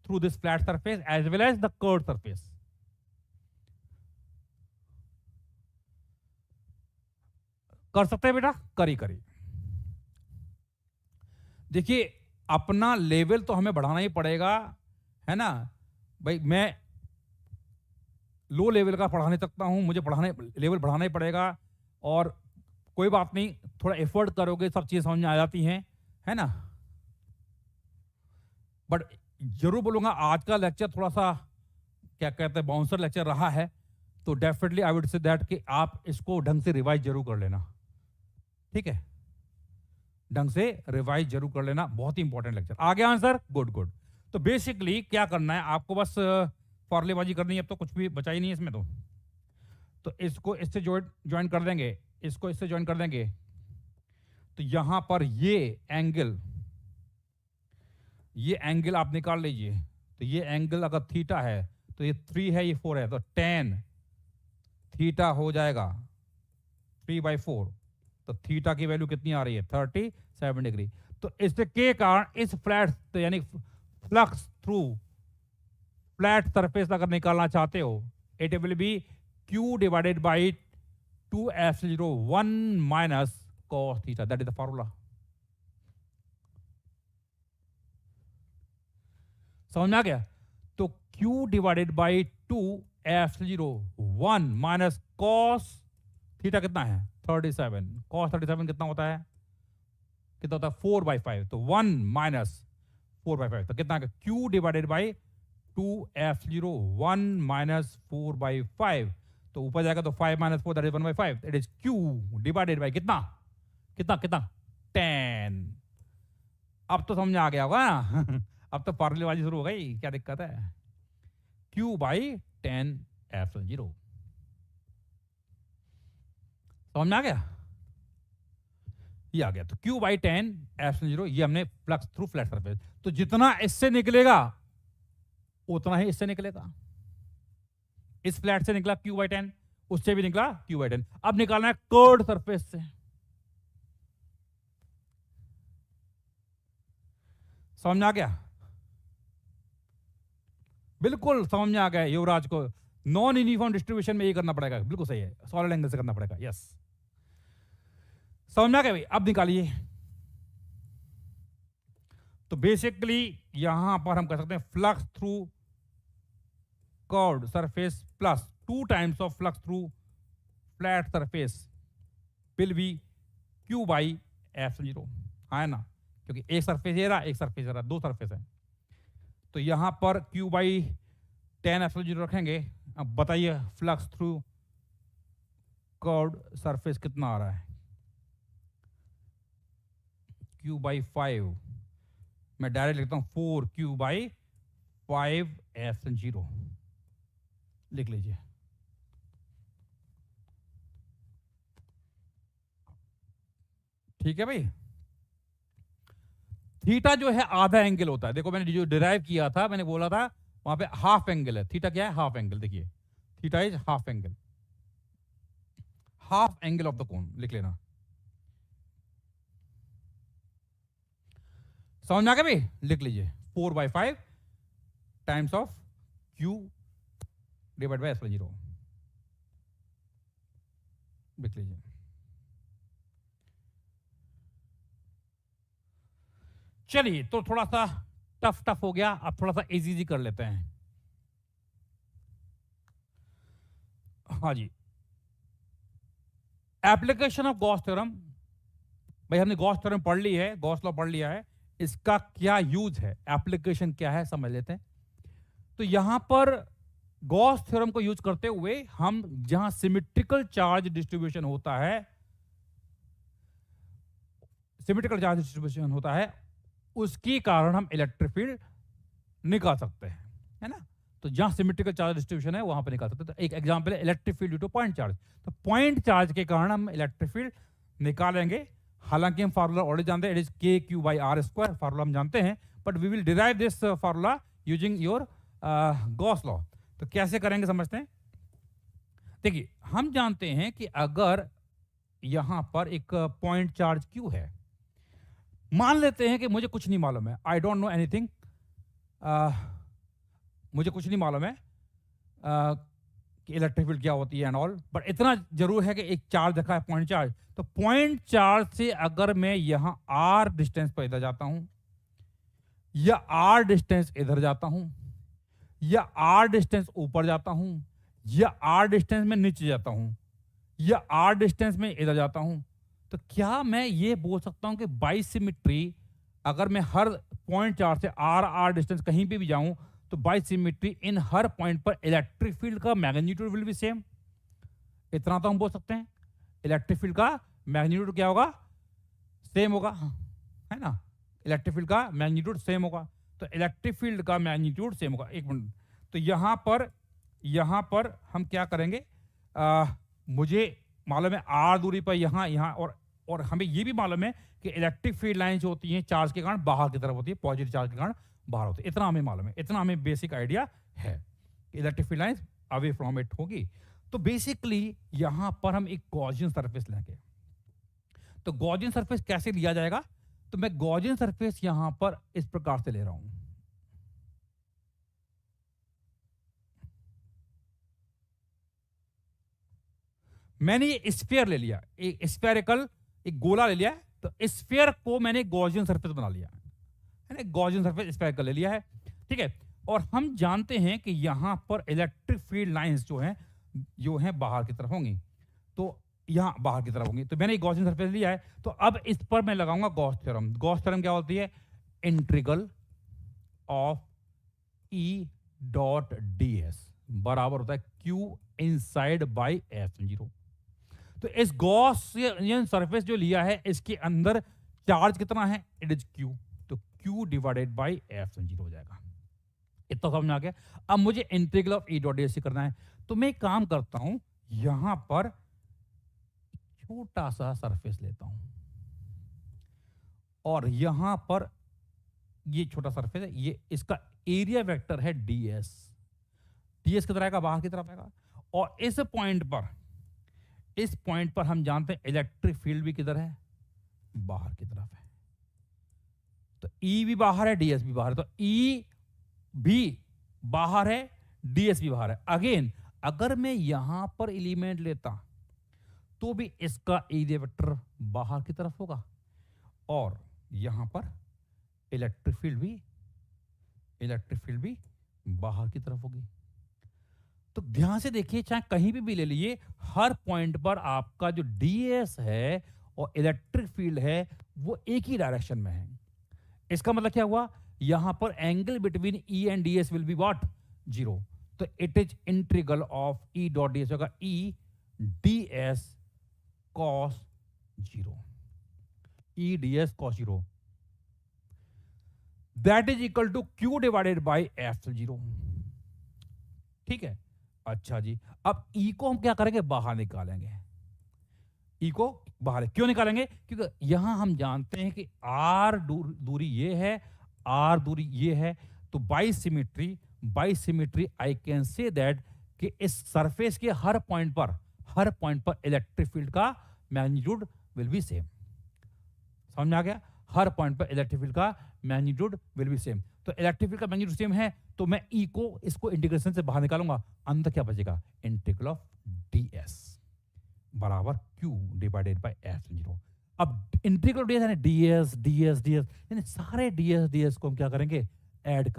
through this flat surface as well as the curved surface. कर सकते हैं बेटा? करी। देखिए, अपना लेवल तो हमें बढ़ाना ही पड़ेगा, है ना भाई। मैं लो लेवल का पढ़ा नहीं सकता हूं, मुझे लेवल बढ़ाना ही पड़ेगा। और कोई बात नहीं, थोड़ा एफर्ट करोगे सब चीजें समझ में आ जाती हैं, है ना। बट जरूर बोलूंगा आज का लेक्चर थोड़ा सा क्या कहते हैं बाउंसर लेक्चर रहा है, तो definitely I would say that कि आप इसको ढंग से रिवाइज जरूर कर लेना। ठीक है, ढंग से रिवाइज जरूर कर लेना, बहुत ही इंपॉर्टेंट लेक्चर। आ गया आंसर? Good good. तो बेसिकली क्या करना है आपको, बस फॉर्मुलेबाजी करनी है, अब तो कुछ भी बचा ही नहीं है इसमें। तो इसको इससे ज्वाइन कर देंगे, इसको इससे ज्वाइन कर देंगे, तो यहां पर ये एंगल आप निकाल लीजिए। तो ये एंगल अगर थीटा है तो ये 3 है, ये 4 है, तो tan थीटा हो जाएगा 3/4। तो थीटा की वैल्यू कितनी आ रही है? 37 डिग्री। तो इसके कारण इस फ्लैट तो यानी फ्लक्स थ्रू फ्लैट सरफेस अगर निकालना चाहते हो, it will be Q divided by 2f0 1 minus cos theta. That is the formula. समझ में आ गया? तो Q divided by 2f0 1 minus cos theta कितना है? 37। कॉस 37 कितना होता है? कितना होता है? 4/5। तो 1 माइनस 4/5, तो कितना? Q divided by 2f0 1 minus 4/5। तो ऊपर जाएगा तो 5 minus 4 that is 1/5। It is Q divided by कितना कितना कितना 10। अब तो समझ में आ गया होगा ना। अब तो फॉर्मूलेबाजी शुरू हो गई, क्या दिक्कत है? Q by 10f0। समझ में आ गया? ये आ गया, तो Q/10 एप्सिलॉन 0 ये हमने फ्लक्स थ्रू फ्लैट सरफेस, तो जितना इससे निकलेगा उतना ही इससे निकलेगा। इस फ्लैट से निकला Q/10, उससे भी निकला Q/10। अब निकालना है कर्व्ड सरफेस से। समझ में आ गया? बिल्कुल समझ में आ गया युवराज को। नॉन यूनिफॉर्म डिस्ट्रीब्यूशन में ये करना पड़ेगा, बिल्कुल सही है, सॉलिड एंगल से करना पड़ेगा। यस, समझ में आ गया भाई? अब निकालिए। तो बेसिकली यहां पर हम कह सकते हैं flux through curved surface plus 2 times of flux through flat surface will be Q/F0, है ना? क्योंकि एक सरफेस ये रहा, एक सरफेस ये रहा, दो सरफेस है। तो यहां पर Q/10 F0 रखेंगे। अब बताइए फ्लक्स थ्रू कर्व्ड सरफेस कितना आ रहा है? Q/5, मैं डायरेक्ट लिखता हूं 4Q/5 F0, लिख लीजिए। ठीक है भाई? थीटा जो है आधा एंगल होता है। देखो मैंने जो डिराइव किया था, मैंने बोला था वहां पे हाफ एंगल है। थीटा क्या है? Half angle. देखिए theta is half angle, half angle of the cone, लिख लेना। समझ में आ गया भाई? लिख लीजिए 4/5 times of Q divide bye F0, लिख लीजिए। चलिए, तो थोड़ा सा टफ टफ हो गया, अब थोड़ा सा इजी कर लेते हैं। हाँ जी, एप्लीकेशन ऑफ गॉस थ्योरम। भाई हमने गॉस थ्योरम पढ़ ली है, गॉस लॉ पढ़ लिया है, इसका क्या यूज है, एप्लीकेशन क्या है, समझ लेते हैं। तो यहां पर गॉस थ्योरम को यूज करते हुए हम जहां सिमेट्रिकल चार्ज डिस्ट्रीब्यूशन होता है, सिमेट्रिकल चार्ज डिस्ट्रीब्यूशन होता है, उसके कारण हम इलेक्ट्रिक फील्ड निकाल सकते हैं, है ना? तो जहां सिमेट्रिकल चार्ज डिस्ट्रीब्यूशन है वहां पर निकाल सकते हैं। तो एक एग्जांपल है electric field due two point charge. तो पॉइंट चार्ज के कारण हम इलेक्ट्रिक फील्ड निकालेंगे। हालांकि हम फार्मूला ऑलरेडी जानते हैं, इट इज KQ/R², फार्मूला हम जानते हैं, but we will derive this formula using your Gauss law. तो कैसे करेंगे समझते हैं। देखिए हम जानते हैं कि अगर यहां पर एक पॉइंट चार्ज Q है, मान लेते हैं कि मुझे कुछ नहीं मालूम है, आई डोंट नो एनीथिंग, मुझे कुछ नहीं मालूम है कि इलेक्ट्रिक फील्ड क्या होती है एंड ऑल, बट इतना जरूर है कि एक चार्ज रखा है, पॉइंट चार्ज। तो पॉइंट चार्ज से अगर मैं यहां R डिस्टेंस पर इधर जाता हूं, या R डिस्टेंस इधर जाता हूं, या R डिस्टेंस ऊपर जाता हूं, या R डिस्टेंस में नीचे जाता हूं, या R डिस्टेंस में इधर जाता हूं, तो क्या मैं ये बोल सकता हूं कि बाई सिमेट्री, अगर मैं हर पॉइंट चार्ज से R डिस्टेंस कहीं पे भी जाऊं, तो by symmetry in her point पर इलेक्ट्रिक फील्ड का मैग्नीट्यूड विल बी सेम। इतना तो हम बोल सकते हैं, इलेक्ट्रिक फील्ड का मैग्नीट्यूड क्या होगा? सेम होगा, है ना? इलेक्ट्रिक फील्ड का मैग्नीट्यूड सेम होगा। तो इलेक्ट्रिक फील्ड का मैग्नीट्यूड सेम होगा। एक मिनट, तो यहां पर हम क्या करेंगे, मुझे मालूम है R दूरी पर यहां और हमें यह भी मालूम है कि इलेक्ट्रिक फील्ड लाइन जो होती हैं चार्ज के कारण बाहर की तरफ होती है, पॉजिटिव चार्ज के कारण बाहर होती है। इतना हमें मालूम है, इतना हमें बेसिक आइडिया है कि electric field line away from it होगी। तो बेसिकली यहां पर हम एक गॉसियन सरफेस लेंगे। तो गॉसियन सरफेस कैसे लिया जाएगा? तो मैं गॉसियन सरफेस यहां पर इस प्रकार से ले रहा हूं। मैंने ये स्फीयर ले लिया, एक स्फेरिकल, एक गोला ले लिया है, तो स्फीयर को मैंने गॉसियन सरफेस बना लिया है ना, गॉसियन सरफेस स्फेरिकल ले लिया है, ठीक है। और हम जानते हैं कि यहां पर इलेक्ट्रिक फील्ड लाइंस जो हैं बाहर की तरफ होंगी, तो यहां बाहर की तरफ होंगी। तो मैंने एक गॉसियन सरफेस लिया है, तो अब इस पर मैं लगाऊंगा गॉस थ्योरम। गॉस थ्योरम क्या होती है? इंटीग्रल ऑफ E.ds बराबर होता है Q इनसाइड बाई F0। तो इस गॉसियन सरफेस जो लिया है, इसके अंदर चार्ज कितना है? इट इज Q, तो Q डिवाइडेड बाई F0 हो जाएगा। इतना समझ में आ गया। अब मुझे इंटीग्रल ऑफ E.ds करना है, तो मैं एक काम करता हूं, यहां पर छोटा सा सरफेस लेता हूं, और यहां पर ये छोटा सरफेस है, ये इसका एरिया वेक्टर है ds। ds किधर आएगा? बाहर की तरफ आएगा। और इस पॉइंट पर हम जानते हैं इलेक्ट्रिक फील्ड भी किधर है? बाहर की तरफ है। तो E भी बाहर है, ds भी बाहर है, तो E भी बाहर है, ds भी बाहर है। अगेन अगर मैं यहां पर एलिमेंट लेता तो भी इसका एरिया वेक्टर बाहर की तरफ होगा और यहां पर इलेक्ट्रिक फील्ड भी बाहर की तरफ होगी। तो ध्यान से देखिए, चाहे कहीं भी ले लीजिए, हर पॉइंट पर आपका जो ds है और इलेक्ट्रिक फील्ड है वो एक ही डायरेक्शन में है। इसका मतलब क्या हुआ? यहां पर angle between E and ds will be what? 0। तो it is integral of E dot ds होगा E ds cos 0। E ds cos 0 that is equal to Q divided by F0। ठीक है। अच्छा जी, अब E को हम क्या करेंगे? बाहर निकालेंगे। E को बाहर क्यों निकालेंगे? क्योंकि यहां हम जानते हैं कि R दूरी ये है, R दूरी ये है। तो by symmetry I can say that कि इस सरफेस के हर पॉइंट पर इलेक्ट्रिक फील्ड का मैग्नीट्यूड विल बी सेम। समझ में आ गया? हर पॉइंट पर इलेक्ट्रिक फील्ड का मैग्नीट्यूड विल बी सेम। तो इलेक्ट्रिक फील्ड का मैग्नीट्यूड सेम है तो मैं E को इसको इंटीग्रेशन से बाहर निकालूंगा, अंदर क्या बचेगा? इंटीग्रल ऑफ ds बराबर Q डिवाइडेड बाय F0। अब इंटीग्रल ds यानी ds यानी सारे ds को हम क्या करेंगे? ऐड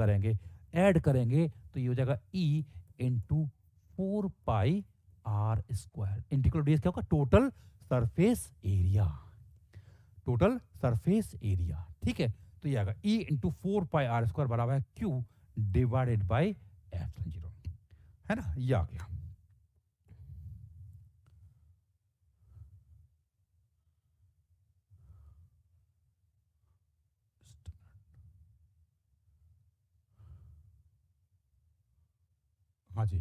करेंगे तो ये हो जाएगा E इंटू 4 पाई r स्क्वायर। इंटीग्रल ds क्या होगा? Total surface area. ठीक है, तो ये आएगा E इंटू 4 पाई r स्क्वायर बराबर है Q डिवाइडेड बाई F0, है ना? ये आ गया। हाँ जी,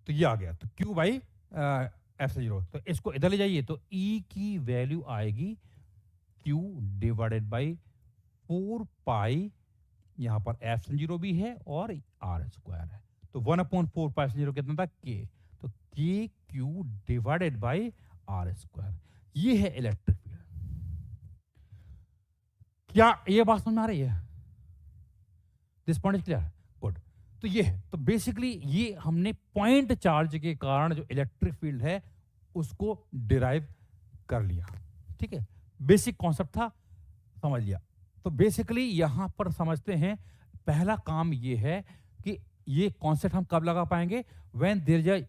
तो ये आ गया। तो Q बाई F0, तो इसको इधर ले जाइए तो E की वैल्यू आएगी Q डिवाइडेड बाई 4 पाई, यहां पर F0 भी है और R स्क्वायर है, तो 1/4 पाई F0 कितना था? K। तो K Q divided by R square, ये है इलेक्ट्रिक फील्ड। क्या ये बात समझ में आ रही है? This point is clear? Good. तो ये है, तो बेसिकली ये हमने पॉइंट चार्ज के कारण जो इलेक्ट्रिक फील्ड है उसको डिराइव कर लिया। ठीक है, बेसिक कॉन्सेप्ट था, समझ लिया। तो बेसिकली यहां पर समझते हैं, पहला काम ये है कि ये कॉन्सेप्ट हम कब लगा पाएंगे? When there is a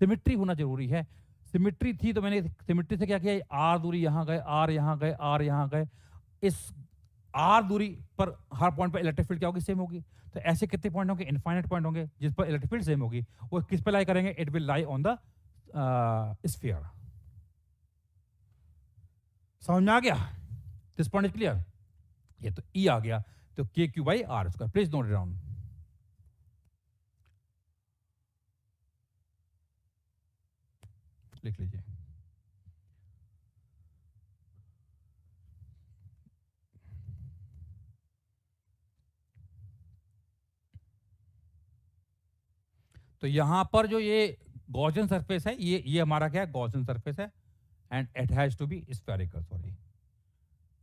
symmetry होना जरूरी है। सिमेट्री थी तो मैंने सिमेट्री से क्या किया? आर दूरी यहां गए, आर यहां गए, आर यहां गए। इस आर दूरी पर हर पॉइंट पर इलेक्ट्रिक फील्ड क्या होगी? सेम होगी। तो ऐसे कितने पॉइंट होंगे? इनफाइनाइट पॉइंट होंगे जिस पर इलेक्ट्रिक फील्ड सेम होगी। वो किस पे लाई करेंगे? It will lie on the sphere. समझ में आ गया? This point is clear? ये तो E आ गया, तो KQ by R square. Please note it down. लिख लीजिए। तो यहां पर जो ये गॉसियन सरफेस है, ये हमारा क्या है? गॉसियन सरफेस है and it has to be spherical. Sorry,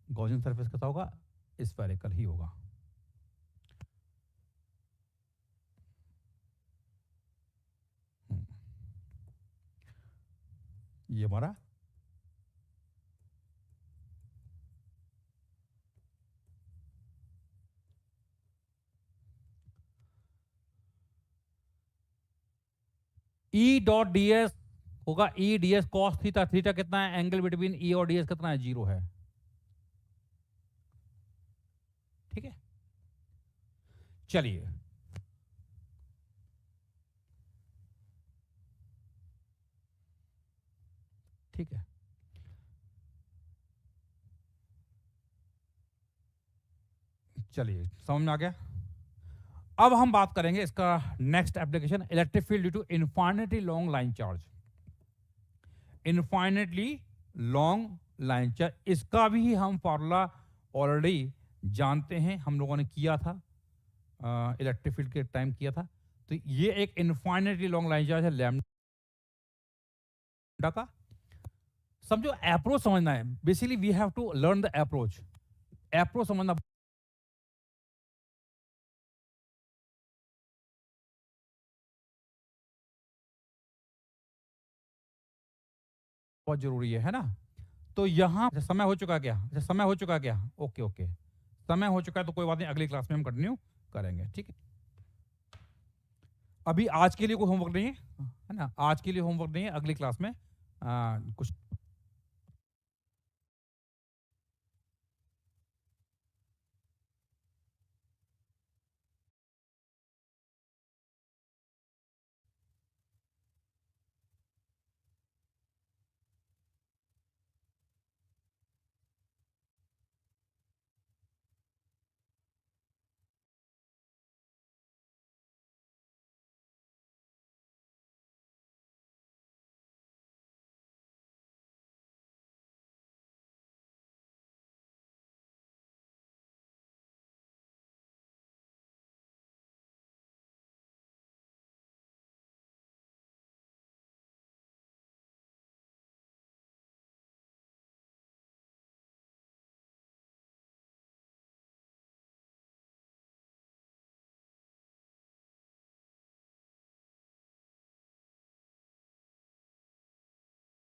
Gaussian surface कैसा होगा? स्फेरिकल ही होगा। ये हमारा E डॉट ds होगा E ds cos theta. Theta कितना है? एंगल बिटवीन E और ds कितना है? 0 है। ठीक है, चलिए ठीक है, चलिए समझ में आ गया। अब हम बात करेंगे इसका next application, electric field due to infinitely long line charge. Infinitely long line charge, इसका भी हम फार्मूला ऑलरेडी जानते हैं, हम लोगों ने किया था इलेक्ट्रिक फील्ड के टाइम किया था। तो ये एक इनफाइनाइटली लॉन्ग लाइन चार्ज है लैम्डा का। समझो अप्रोच समझना है, basically we have to learn the approach. Approach समझना बहुत जरूरी है ना। तो यहाँ समय हो चुका क्या? समय हो चुका क्या? ओके ओके, समय हो चुका है, तो कोई बात नहीं, अगली क्लास में हम कंटिन्यू करेंगे, ठीक है। अभी आज के लिए कोई होमवर्क नहीं है ना, आज के लिए होमवर्क नहीं है, अगली क्लास में कुछ